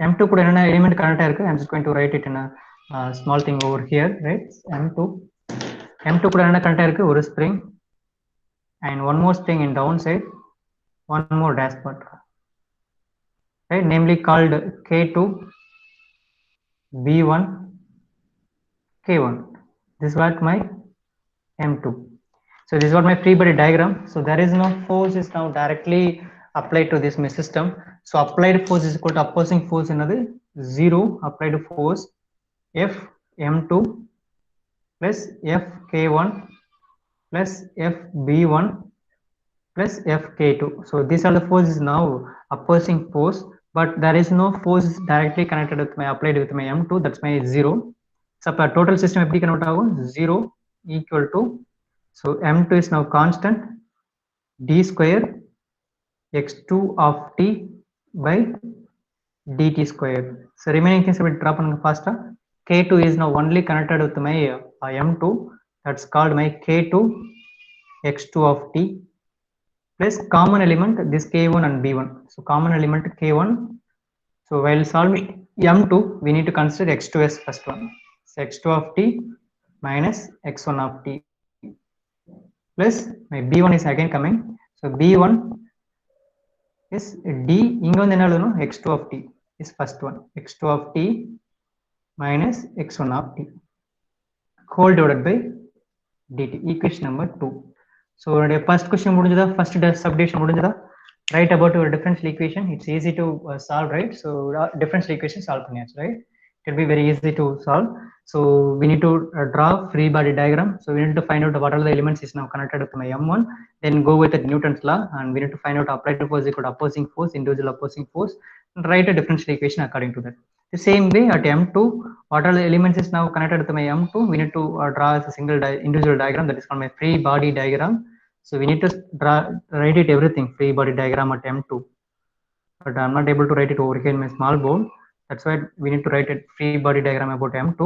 m2 கூட என்ன element connect இருக்கு. I'm just going to write it in a small thing over here, right? m2 கூட என்ன connect இருக்கு, ஒரு spring and one more spring in downside, one more dashpot, right, namely called k2 b1 k1. This is what my m2. So this is what my free body diagram. So there is no force is now directly applied to this system. So applied force is equal to opposing force another 0 applied force F m2 plus F k1 plus F b1 plus F k2. So these are the forces now opposing force, but there is no force directly connected with my applied with my m2, that's my 0. So total system எப்படி convert ஆகும், 0 equal to, so m2 is now constant d square x2 of t by dt square. So remaining things will drop on faster. K2 is now only connected with my m2, that's called my k2 x2 of t plus common element this k1 and b1. So common element k1. So while solving m2, we need to consider x2 as first one. So x2 of t minus x1 of t plus my b1 is again coming. So b1 is d, inga vandu enna eludano, x2 of t is first one, x2 of t minus x1 of t whole divided by dt, equation number 2. So first question முடிஞ்சதா, first subdivision முடிஞ்சதா, write about your differential equation. It's easy to solve, right? So differential equation solve பண்ணியாச்சு, right? It will be very easy to solve. So we need to draw free body diagram. So we need to find out what are the elements is now connected with my m1, then go with the Newton's law, and we need to find out applied force equal to opposing force, individual opposing force, and write a differential equation according to that. The same way at m2, what are the elements is now connected with my m2, we need to draw as a single individual diagram, that is called my free body diagram. So we need to write it everything, free body diagram at m2, but I'm not able to write it over here in my small board. That's why we need to write a free body diagram about m2.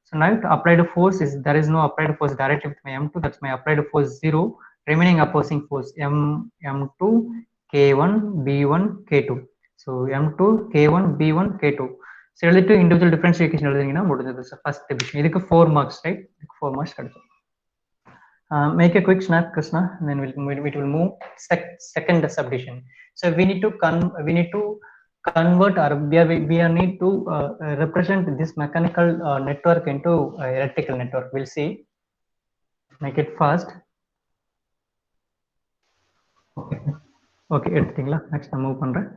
So now to apply the force is, there is no applied force directly with my m2, that's my applied force 0, remaining opposing force m2 k1 b1 k2. So m2 k1 b1 k2. So எழுதிட்டு individual differential equation எழுதுனீங்கன்னா முடிஞ்சது. First division இதுக்கு 4 marks, right? 4 marks கிடைக்கும். Make a quick snap, Krishna, and then we will move second subdivision. So we need to convert, or we need to represent this mechanical network into electrical network. We'll see. Make it fast. Okay, எடுத்துட்டீங்களா? Next நான் move பண்றேன்.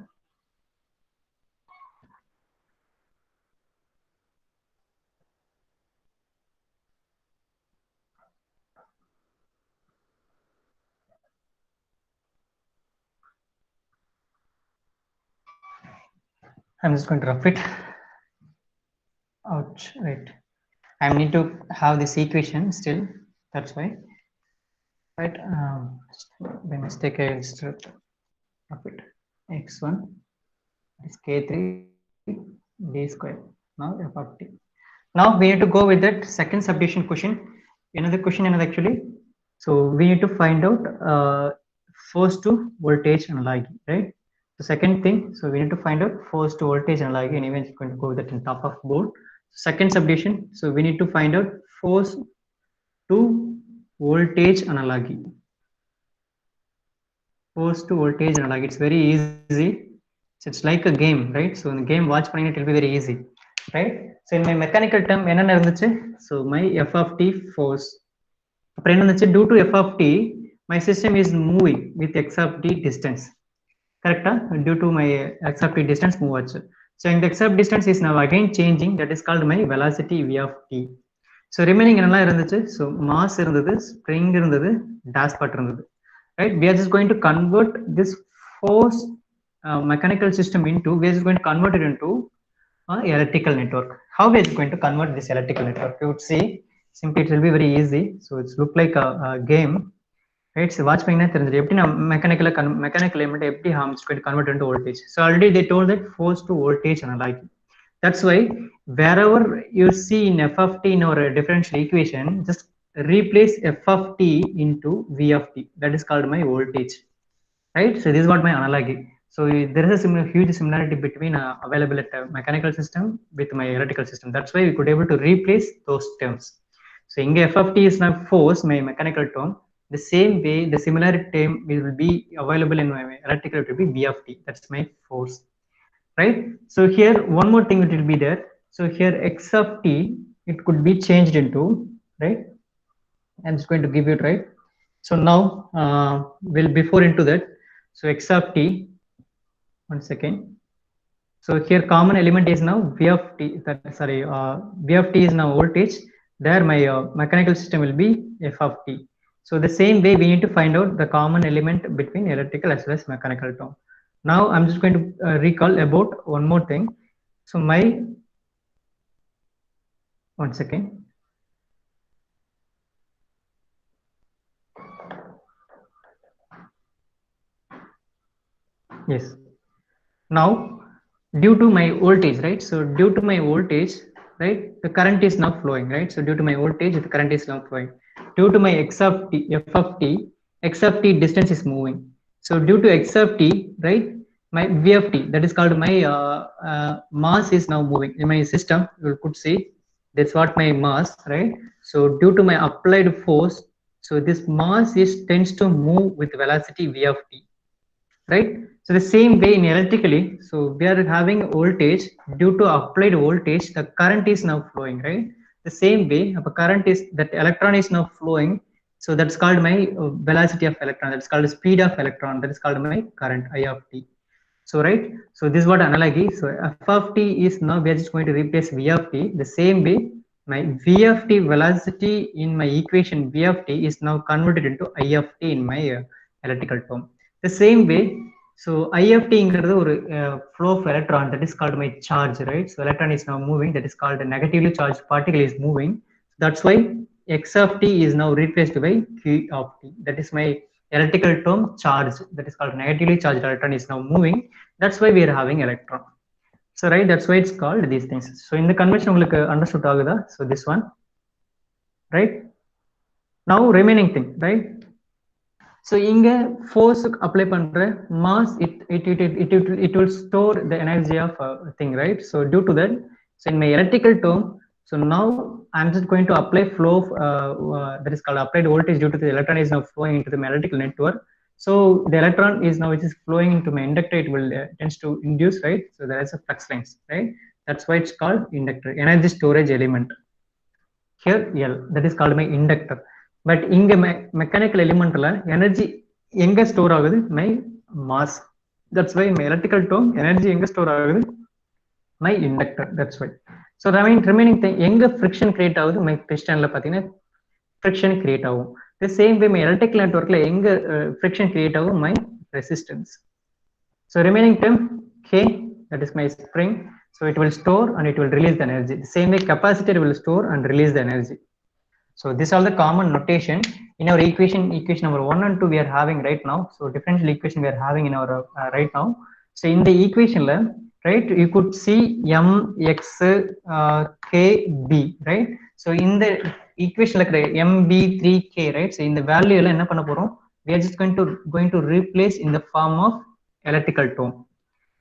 I'm just going to rough it. Ouch, right. I need to have this equation still, that's why. Right, by mistake I just rough it. x1 is k3 d square. Now f of t. Now we need to go with that second subdivision question. Another question actually. So we need to find out force to voltage analogy, right? The second thing, so we need to find out force to voltage analogy, and even it's going to go with that in top of board. Second subdivision, so we need to find out force to voltage analogy. Force to voltage analogy, it's very easy. So it's like a game, right? So in the game watch panning, it will be very easy, right? So in my mechanical term enna irundhuchu, so my f of t force, appo enna irundhuchu, due to f of t my system is moving with x of t distance, correct? Due to my x of t distance move achu. So in the x of distance is now again changing, that is called my velocity v of t. So remaining enna irundhuchu, so mass irundhathu, spring irundhathu, dashpot irundhathu, right? We are just going to convert this force mechanical system into, we are just going to convert it into electrical network. How we are going to convert this electrical network? You would see simply it will be very easy. So it's look like a game, right? So watch panina therindhu eppadi na mechanical element eppadi harms going to convert into voltage. So already they told that force to voltage analogy. That's why wherever you see in f of t in our differential equation, just replace f of t into v of t, that is called my voltage, right? So this is what my analogy. So there is a huge similarity between available at mechanical system with my electrical system. That's why we could able to replace those terms. So in f of t is now force, my mechanical term. The same way, the similar term will be available in my electrical, it will be v of t. That's my force, right? So here one more thing it will be there. So here x of t, it could be changed into, right? I'm just going to give it, right? So now we'll before into that. So x of t, one second. So here common element is now v of t. Sorry, v of t is now voltage. There my mechanical system will be f of t. So the same way we need to find out the common element between electrical as well as mechanical term. Now I'm just going to recall about one more thing. So my, one second. Yes. Now due to my voltage, right? So due to my voltage, right, the current is now flowing, right? So due to my voltage, the current is now flowing. Due to my x of t, f of t, x of t distance is moving. So due to x of t, right, my v of t, that is called my mass is now moving in my system. You could see that's what my mass, right? So due to my applied force, so this mass is tends to move with velocity v of t, right? So the same way in electrically, so we are having voltage. Due to applied voltage, the current is now flowing, right? The same way, if a current is, that electron is now flowing, so that's called my velocity of electron, that's called speed of electron, that is called my current I of t. So right, so this is what analogy. So f of t is now we are just going to replace v of t. The same way, my v of t velocity in my equation v of t is now converted into I of t in my electrical term. The same way, so I of t ingradhu ஒரு flow of electron, that is called my charge, right? So electron is now moving, that is called a negatively charged particle is moving. That's why x of t is now replaced by q of t. That is my electrical term charge, that is called negatively charged electron is now moving. That's why we are having electron. So right, that's why it's called these things. So in the convention உங்களுக்கு understood ஆகுதா? So this one, right? Now remaining thing, right? So இங்க force apply பண்ற mass, it will store the energy of thing, right? So due to that, so in my electrical term, so now I'm just going to apply flow that is called applied voltage due to the electron is now flowing into the electrical network. So the electron is now, which is flowing into my inductor, it will tends to induce, right? So there is a flux lines, right? That's why it's called inductor, energy storage element. Here L, that is called my inductor. But இங்க mechanical எலிமெண்ட்ல energy எங்க store ஆகுது? my mass. That's why my electrical term energy எங்க store ஆகுது? my inductor. That's why. So remaining thing, எங்க friction create ஆகுது? my pistonல பாத்தீங்கன்னா friction create ஆகும். The same way my electrical networkல எங்க friction create ஆகும்? my resistance. So remaining term K, that is my spring. So it will store and it will release the energy. The same way capacitor will store and release the energy. So these are the common notation in our equation number 1 and 2 we are having right now. So differential equation we are having in our right now. So in the equation, right, you could see m x k b, right? So in the equation like m b 3 k, right? So in the value ella enna panna porom, we are just going to replace in the form of electrical term,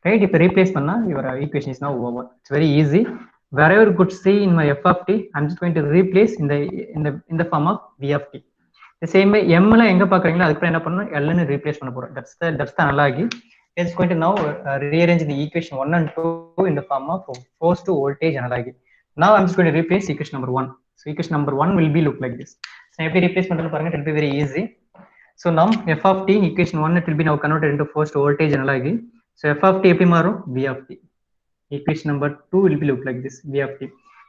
right? If you replace panna, your equation is now over. It's very easy. Wherever you could see in my f of t, I'm just going to replace in the form of v of t. The same way m la enga paakringala adukku enna pannu l nu replace panna porom. That's the analogy. It's going to now rearrange the equation 1 and 2 in the form of force to voltage analogy. Now I'm just going to replace equation number 1. So equation number 1 will be look like this. So if you replace பண்றது பாருங்க, it will be very easy. So now f of t equation 1, it will be now converted into force to voltage analogy. So f of t எப்படி மாறும்? v of t. Equation number 2 will be look like this, v of t.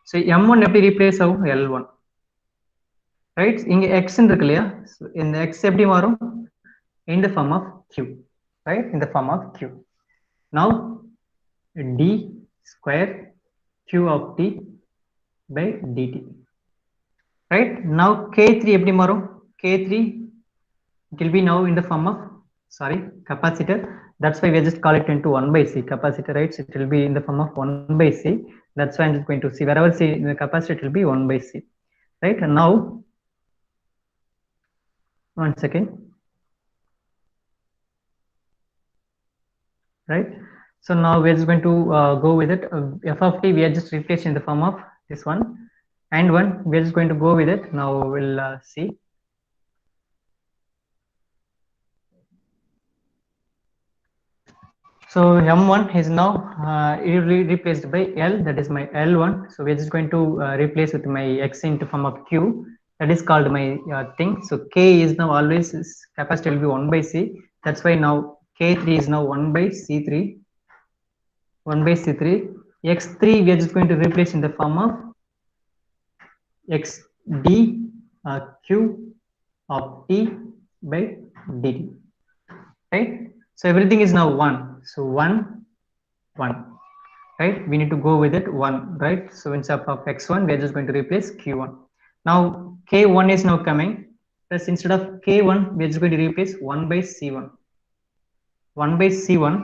So m1 எப்படி replace ஆகும்? l1, right? இங்க x இருக்கு இல்லையா? So இந்த x எப்படி மாறும்? In the form of q, right? In the form of q. Now d square q of t by dt, right? Now k3 எப்படி மாறும்? K3, it will be now in the form of, sorry, capacitor. That's why we just call it into 1 by c, capacitor, right? So it will be in the form of 1 by c. That's why I'm just going to see wherever c in the capacitor, it will be 1 by c, right? And now one second. right? So now we're just going to go with it. F of t we are just replaced in the form of this one, and one we're just going to go with it. Now we'll see. So m1 is now replaced by L, that is my L1. So we're just going to replace with my x into form of q, that is called my thing. So k is now always capacity will be 1 by c. That's why now k3 is now 1 by c3. 1 by c3. X3 we are just going to replace in the form of xd q of t by dt, right? So everything is now 1. So 1 1, right? We need to go with it 1, right? So instead of x1 we are just going to replace q1. Now k1 is now coming, plus instead of k1 we are just going to replace 1 by c1. 1 by c1.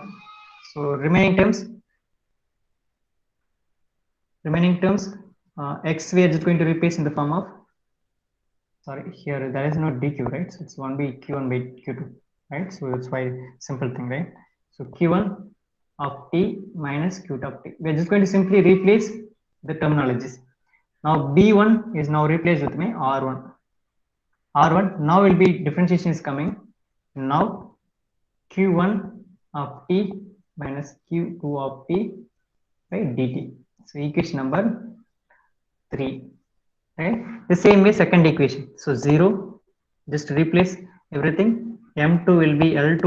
So remaining terms x we are just going to replace in the form of, sorry, here there is no dq, right? So it's 1 by q1 by q2, right? So that's why simple thing, right? So q1 of t minus q2 of t. We are just going to simply replace the terminologies. Now b1 is now replaced with my r1. R1 now will be differentiation is coming. Now q1 of t minus q2 of t by dt. So equation number 3, right? The same way second equation. So 0, just replace everything. M2 will be L2.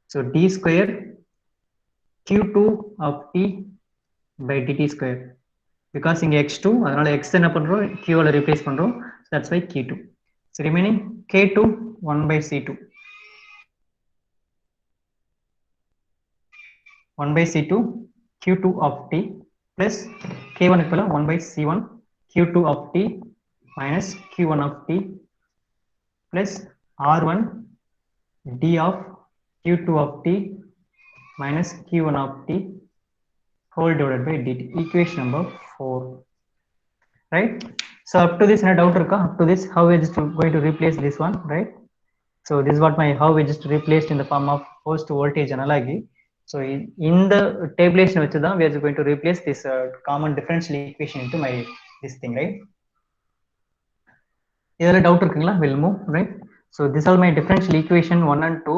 So d square q2 of t by dt square. Because இங்க x2, அதனால x என்ன பண்றோம், q ல replace பண்றோம். So that's why q2. So remaining k2 1 by c2. 1 by c2 q2 of t plus k1 equal 1 by c1 q2 of t minus q1 of t plus r1 d of q2 of t minus q1 of t whole divided by dt. Equation number 4, right? So up to this, no doubt irukka? Up to this, how we are just going to replace this one, right? So this is what my how we just replaced in the form of forced voltage analogy. So in the tabulation which we are just going to replace this common differential equation into my this thing, right? Is doubt irukkinga? We'll move, right? So this are my differential equation 1 and 2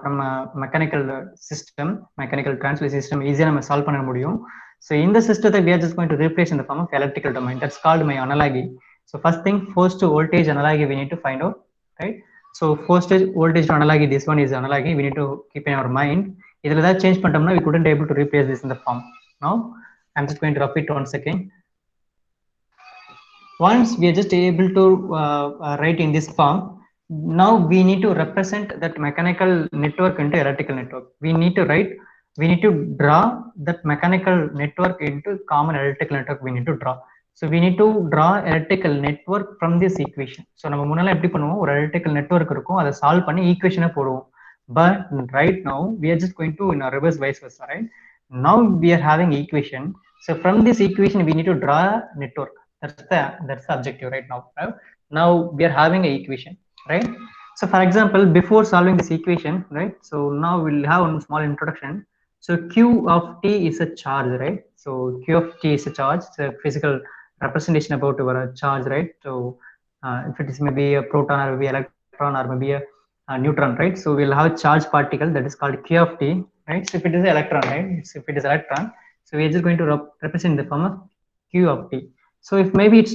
from mechanical system, mechanical transfer system. Easy நம்ம solve பண்ண முடியும். So in the system that we are just going to replace in the form of electrical domain. That's called my analogy. So first thing, forced voltage analogy we need to find out, right? So forced voltage analogy, this one is analogy. We need to keep in our mind. Idhula da change பண்ணிட்டோம்னா we couldn't able to replace this in the form. Now I'm just going to repeat once again. Once we are just able to write in this form, now we need to represent that mechanical network into electrical network. We need to draw that mechanical network into common electrical network. We need to draw. So we need to draw electrical network from this equation. So நம்ம முன்னால எப்படி பண்ணுவோம், ஒரு electrical network இருக்கும், அதை solve பண்ணி equation போடுவோம். But right now we are just going to in a reverse vice versa, right? Now we are having equation. So from this equation we need to draw network. That's the objective right now. Now we are having an equation, right? So for example, before solving this equation, right? So now we'll have one small introduction. So q of t is a charge, right? So q of t is a charge. It's a physical representation about our charge, right? So if it is maybe a proton or maybe electron or maybe a neutron, right? So we'll have a charge particle that is called q of t, right? So if it is an electron, right? So if it is electron, so we are just going to represent the form of q of t. So if maybe it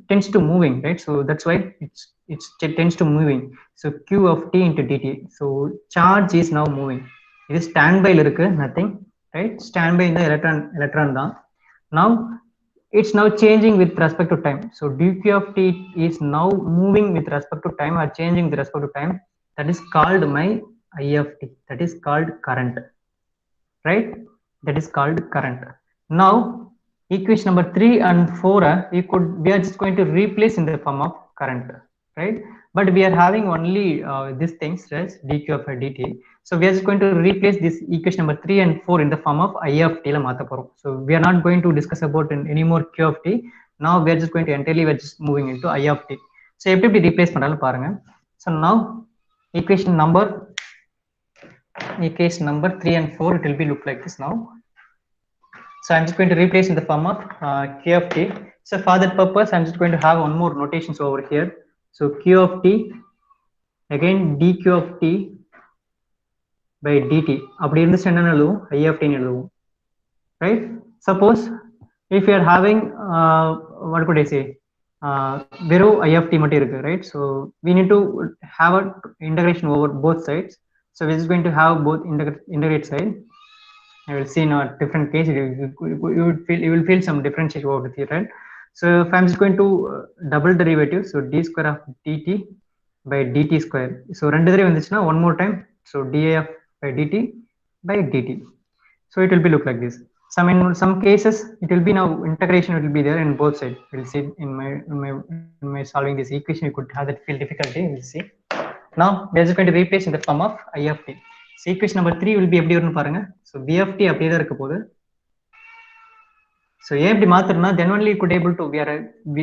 tends to moving, right? So that's why it tends to moving. So q of t into dt. So charge is now moving. It is standby irukku, nothing, right? Standby in the electron da. Now it's now changing with respect to time. So dq of t is now moving with respect to time or changing with respect to time. That is called my I of t. That is called current, right? That is called current. Now equation number 3 and 4 we are just going to replace in the form of current, right? But we are having only these things, right? dq of dt. So we are just going to replace this equation number 3 and 4 in the form of I of t la maatha porom. So we are not going to discuss about any more q of t. Now we are just going to entirely we are just moving into I of t. So எப்படி replace பண்றாலும் பாருங்க. So now equation number equation number 3 and 4, it will be look like this now. So I'm just going to replace in the form of q of t. So for that purpose, I'm just going to have one more notations over here. So q of t, again dq of t by dt. அப்படி இருந்துச்சு என்ன எழுதுவோம்? I of t ன்னு எழுதுவோம். Right? Suppose if you are having what could I say? Veru I of t மட்டும் இருக்கு, right? So we need to have a integration over both sides. So we're just going to have both integrate side. I will see in a different case. You will feel some differentiation over here, right? So if I'm just going to double derivative, so d square of dt by dt square. So ரெண்டு தடவை வந்துச்சுன்னா one more time. So daf by dt by dt. So it will be look like this. In some cases it will be now integration will be there in both sides. We'll see in my solving this equation. You could have that feel difficulty. We'll see. Now we are just going to replace in the form of I of t. So equation number 3 will be எப்படி வரும்னு பாருங்க. So b of t அப்படியே தான் இருக்க போகுது. So ஏன் இப்படி மாத்துறனா, then only you could able to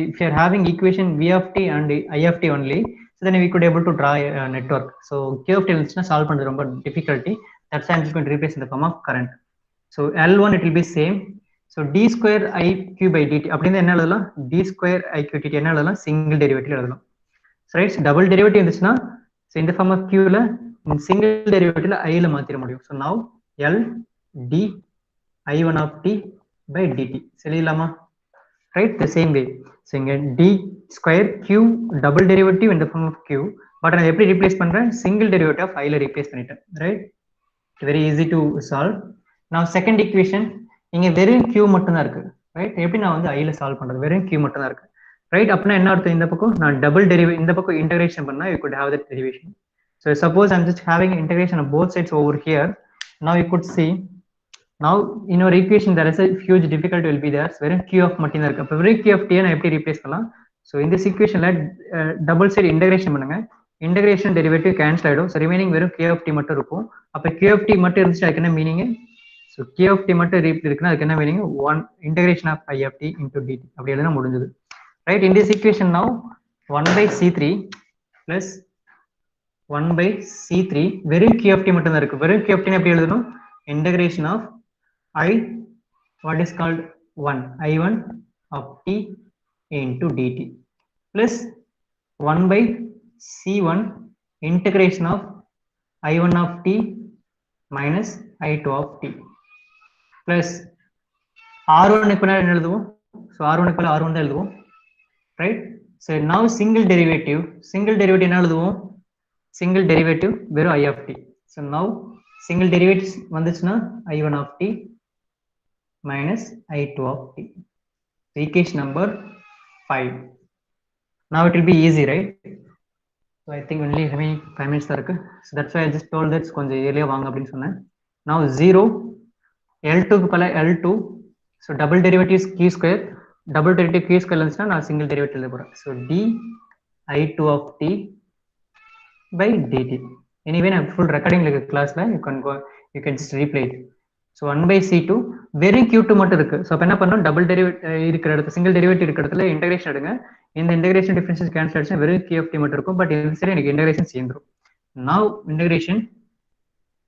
if you are having equation v of t and I of t only, so then we could able to draw a network. So q of t இருந்துச்சுன்னா solve பண்றது ரொம்ப difficulty. That's why I'm just going to replace in the form of current. So L1 it will be same. So d square iq by dt அப்படினா என்ன எழுதலாம்? d square iq dt என்ன எழுதலாம்? Single derivative எழுதலாம். So right, double derivative இருந்துச்சுன்னா, so in the form of q ல single derivative ல I ல மாத்திர முடியும். So now L d I1 of t by dt சரியில்லாமா? Right, the same way. So இங்க d square q double derivative in the form of q, but நான் எப்படி replace பண்றேன்? Single derivative of I ல replace பண்ணிட்டேன். Right, very easy to solve. Now second equation, இங்க வெறும் q மட்டும் தான் இருக்கு. Right, எப்படி நான் வந்து I ல solve பண்றது? வெறும் q மட்டும் தான் இருக்கு. Right, அப்படினா என்ன அர்த்தம்? இந்த பக்கம் நான் double derivative, இந்த பக்கம் integration பண்ணா you could have that derivation. So suppose I'm just having integration of both sides over here. Now you could see, now in our equation there is a huge difficulty will be there. So வெறும் q of மட்டும் தான் இருக்கு. அப்ப வெறும் q of t நான் எப்படி replace பண்ணலாம்? So in this equation ல double side integration பண்ணுங்க. Integration derivative cancel ஆயிடும். So remaining வெறும் k of t மட்டும் இருக்கும். அப்ப k of t மட்டும் இருந்துச்சு அதுக்கு என்ன meaning? So k of t மட்டும் இருக்குன்னா அதுக்கு என்ன meaning? 1 integration of I of t into dt அப்படி எழுதுனா முடிஞ்சது. Right, in this equation now 1 by c3 plus 1 by c3 வெறும் q of t மட்டும் தான் இருக்கு. வெறும் q of t எப்படி எழுதணும்? Integration of I what is called 1 I1 of t into dt plus 1 by c1 integration of I1 of t minus I2 of t plus R1 இப்ப என்ன எழுதுவோம்? So R1 இப்ப R1 தான் எழுதுவோம். Right, so now single derivative என்ன எழுதுவோம்? Single derivative வெறும் I of t. So now single derivative வந்துச்சுன்னா I1 of t minus I2 of t. So equation number 5. Now it will be easy, right? So I think only remaining 5 minutes தான் இருக்கு. So that's why I just told that கொஞ்சம் ஏர்லியா வாங்க அப்படின்னு சொன்னேன். Now 0 L2 க்கு பல L2, so double derivative is q square, double derivative q square இருந்துச்சுன்னா நான் single derivative எழுத போறேன். So d I2 of t by dt. Anyway நான் full recording like classல you can just replay it. So 1 by c2 வெறும் q2 மட்டும் இருக்கு. So அப்ப என்ன பண்ணணும்? double derivative இருக்கிற இடத்துல single derivative இருக்கிற இடத்துல integration எடுங்க. இந்த integration differences cancel ஆயிடுச்சுன்னா வெறும் q of t மட்டும் இருக்கும். But இந்த சைடு எனக்கு integration சேர்ந்துரும். Now integration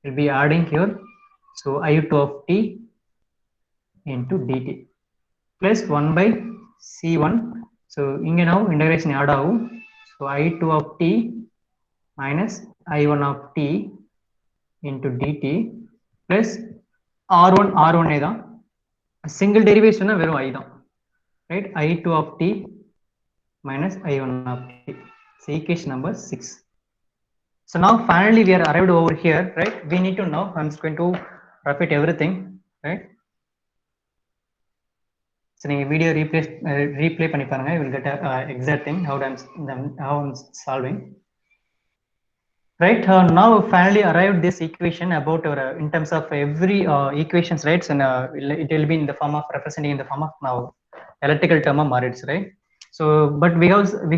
will be adding here. So I2 of t into dt plus 1 by c1. So இங்க now integration add ஆகும். So I2 of t minus I1 of t into dt plus R1 தான். Single derivation வெறும் I தான். Right, I2 of t minus I1 of t. So equation number 6. So now finally we are arrived over here, right? We need to know, I'm just going to repeat everything, right? So நீங்க video replay பண்ணி பாருங்க, you will get a exact thing how I'm solving. Right, now finally arrived this equation about in terms of every equations, right? So it will be in the form of representing in the form of now electrical term of marriage, right? So but we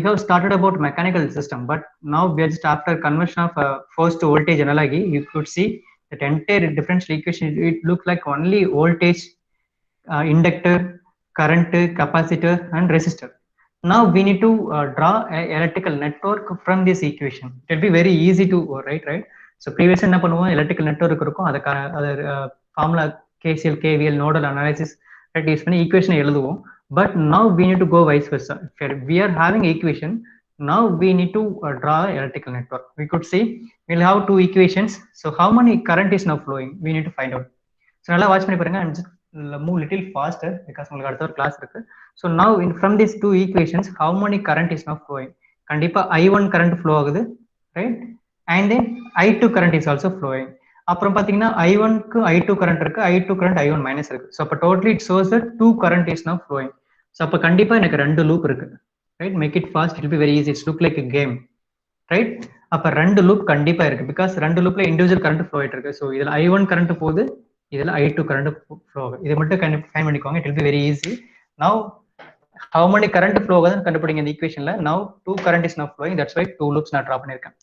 have started about mechanical system, but now we are just after conversion of force to voltage analogy. You could see that entire differential equation, it looks like only voltage, inductor, current, capacitor and resistor. Now we need to draw an electrical network from this equation. It will be very easy to write, right? So previous என்ன பண்ணுவோம், electrical network இருக்கும், அதை formula KCl KVL nodal analysis use பண்ணி ஈக்குவேஷனை எழுதுவோம். But now we need to go vice versa. If we are having equation, now we need to draw electrical network. We could see we'll have two equations. So how many current is now flowing, we need to find out. So நல்லா watch பண்ணி பாருங்க. I'm just move little faster because உங்களுக்கு அடுத்த ஒரு class இருக்கு. So now from these two equations, how many current is now flowing? கண்டிப்பா I1 current flow ஆகுது, right? And then I2 current is also flowing. அப்புறம் பாத்தீங்கன்னா I1 க்கு I2 current இருக்கு, I2 current I1 மைனஸ் இருக்கு. So அப்போ totally it shows that 2 current is now flowing. So அப்போ கண்டிப்பா எனக்கு 2 லூப் இருக்கு, right? Make it fast, it be very easy, it's look like a game, right? அப்போ 2 loop கண்டிப்பா இருக்கு, பிகாஸ் 2 லூப்ல இண்டிவிஜுவல் கரண்ட் ஃப்ளோ ஆயிட்டு இருக்கு. ஸோ இதுல I1 கரண்ட் போகுது, இதுல I2 கரண்ட் ஃப்ளோ ஆகுது. இதை மட்டும் ஃபைண்ட் பண்ணிக்கோங்க, it will be very easy. Now how many current flow ஆகுதுன்னு கண்டுபிடிங்க இந்த ஈக்குவேஷன்ல. now 2 current is now flowing, that's why 2 loops நான் டிரா பண்ணிருக்கேன்.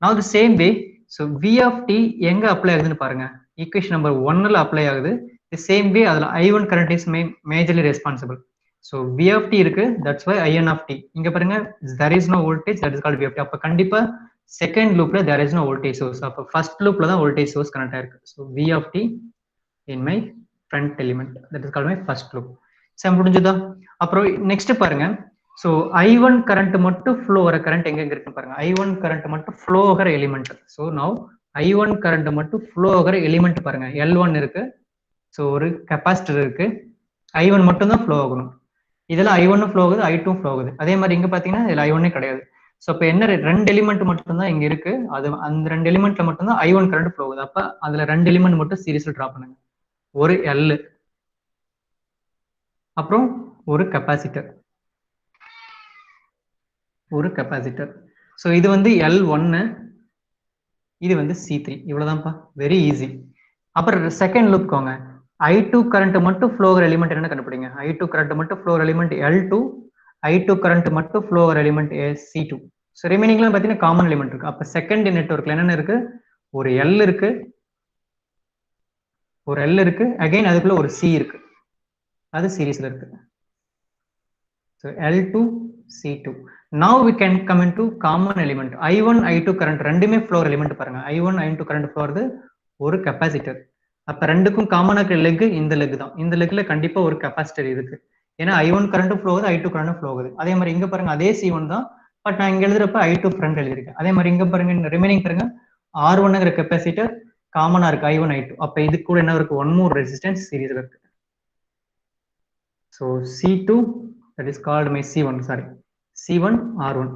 now the same way, so v of t எங்க அப்ளை ஆகுதுன்னு பாருங்க. ஈக்குவேஷன் நம்பர் 1ல அப்ளை ஆகுது. the same way அதுல I1 current is majorly responsible. so v of t இருக்கு, that's why I1 of t. இங்க பாருங்க, there is no voltage, that is called v of t. அப்ப கண்டிப்பா second லூப்ல there is no voltage source. அப்ப first லூப்ல தான் voltage source connect ஆயிருக்கு. so v of t in my front element, that is called my first loop. சரி, முடிஞ்சதா? அப்புறம் நெக்ஸ்ட் பாருங்க. ஸோ I1 கரண்ட் மட்டும் ஃப்ளோ வர கரண்ட் எங்க இருக்குன்னு பாருங்க. I1 கரண்ட் மட்டும் ஃப்ளோ ஆகிற element. So now I1 current மட்டும் ஃப்ளோ ஆகிற எலிமெண்ட் பாருங்க, L1 இருக்கு. ஸோ ஒரு கெப்பாசிட்டர் இருக்கு, I1 மட்டும் தான் ஃப்ளோ ஆகணும். இதெல்லாம் I1 ஃப்ளோ ஆகுது, I2 ஃப்ளோ ஆகுது. அதே மாதிரி இங்க பாத்தீங்கன்னா இதுல I1 கிடையாது. ஸோ இப்போ என்ன, 2 எலிமெண்ட் மட்டும் தான் இங்க இருக்கு. அது அந்த 2 எலிமெண்ட்ல மட்டும் தான் I1 கரண்ட் ஃப்ளோ ஆகுது. அப்ப அதுல 2 எலிமெண்ட் மட்டும் சீரிஸ்ல டிரா பண்ணுங்க. ஒரு L, அப்புறம் ஒரு கெப்பாசிட்டர், ஒரு கெப்பாசிட்டர். ஸோ இது வந்து L1, இது வந்து C3. இவ்வளவுதான்ப்பா, வெரி ஈஸி. அப்புறம் செகண்ட் லூப் கோங்க. I2 கரண்ட் மட்டும் ஃப்ளோ ஆகிற எலிமெண்ட் என்ன கண்டுபிடிங்க. I2 கரண்ட் மட்டும் ஃப்ளோ ஆகிற எலிமெண்ட் L2, I2 கரண்ட் மட்டும் ஃப்ளோ ஆகிற எலிமெண்ட் C2. ஸோ ரிமைனிங்லாம் பார்த்தீங்கன்னா காமன் எலிமெண்ட் இருக்கு. அப்ப செகண்ட் நெட்வொர்க்ல என்னென்ன இருக்கு, ஒரு L இருக்கு, ஒரு L இருக்கு, அகைன் அதுக்குள்ள ஒரு C இருக்கு, அது சீரிஸ்ல இருக்கு. So L2 C2. Now we can come into common element. I1 I2 current ரெண்டுமே flow element பாருங்க. I1 I2 current flow வருது, ஒரு கெப்பாசிட்டர். அப்ப ரெண்டுக்கும் காமனா இருக்கிற லெக் இந்த லெக் தான். இந்த லெக்ல கண்டிப்பா ஒரு கெப்பாசிட்டர் இருக்கு. ஏன்னா I1 current flow ஆகுது, I2 current flow ஆகுது. அதே மாதிரி இங்க பாருங்க, அதே C1 தான், பட் நான் இங்க எழுதுறப்ப I2 front எழுதிருக்கேன். அதே மாதிரி இங்க பாருங்க, ரிமைனிங் பாருங்க, R1ங்கிற கெப்பாசிட்டர் காமனா இருக்கு, I1 I2. அப்ப இது கூட என்ன இருக்கு, ஒன் மோர் ரெசிஸ்டன்ஸ் சீரிஸ்ல இருக்கு. So C2, that is called my C1, sorry, C1 R1.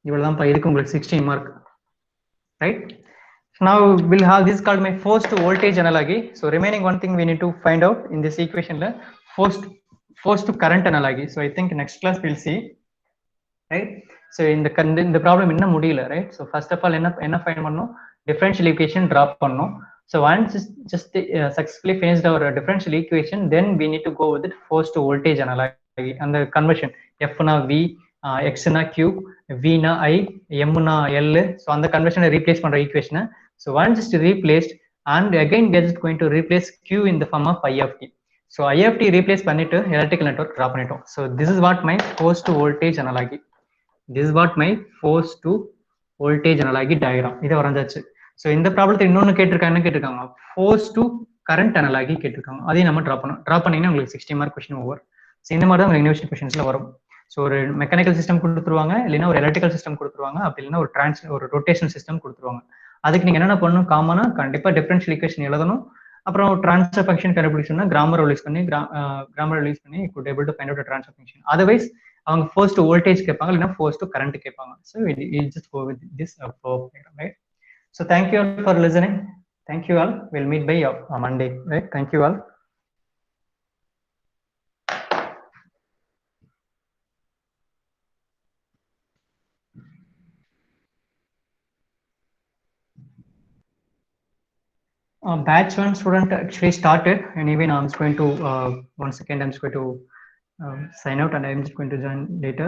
இவ்வளவுதான் பா, இதுக்கு உங்களுக்கு 16 mark, right? Now we'll have this called my forced voltage analogy. So remaining one thing we need to find out in this equation la, forced current analogy. So I think next class we'll see, right? So in the problem என்ன முடியல, right? So first of all என்ன find பண்ணனும், differential equation drop பண்ணனும். So once just successfully finished our differential equation, then we need to go with it forced voltage analogy and the conversion. F na V, X na Q, V na I, M na L. So அந்த conversion replace பண்ற equation. So once just replaced, and again we are just going to replace Q in the form of I of t. So I of t replace பண்ணிட்டு electrical network drop பண்ணிட்டோம். So this is what my forced voltage analogy. This is what my forced voltage analogy diagram. இதை வரைஞ்சாச்சு. So இந்த ப்ராப்ளத்தை இன்னொன்று கேட்டிருக்காங்க, force to current analogy கேட்டிருக்காங்க. அதையும் நம்ம ட்ரா பண்ணீங்கன்னா உங்களுக்கு 60 மார்க் கொஸ்டின் ஓவர். ஸோ இந்த மாதிரி தான் உங்களுக்கு யூனிவர்சிட்டி கொஸ்டின்ஸ்ல வரும். ஸோ ஒரு மெக்கானிக்கல் சிஸ்டம் கொடுத்துருவாங்க, இல்லைன்னா ஒரு எலக்ட்ரிக்கல் சிஸ்டம் கொடுத்துருவாங்க, அப்படி இல்லைன்னா ஒரு ரொட்டேஷன் சிஸ்டம் கொடுத்துருவாங்க. அதுக்கு நீங்க என்னென்ன பண்ணணும், காமனா கண்டிப்பா டிஃபரன்ஷியல் ஈக்குவேஷன் எழுதணும். அப்புறம் ட்ரான்ஸ்ஃபர் ஃபங்க்ஷன் கண்டுபிடிச்சோம்னா கிராமர் ரிலீஸ் பண்ணி could able to find out a transfer function. Otherwise அவங்க ஃபோர்ஸ் டு வோல்டேஜ் கேட்பாங்க, இல்லைன்னா ஃபோர்ஸ் டு கரண்ட் கேட்பாங்க. So it just go with this flow, right? So thank you all for listening. Thank you all. We'll meet by Monday, right? Thank you all. Batch 1 student actually started. Anyway, now I'm just going to, one second, I'm just going to sign out and I'm just going to join later.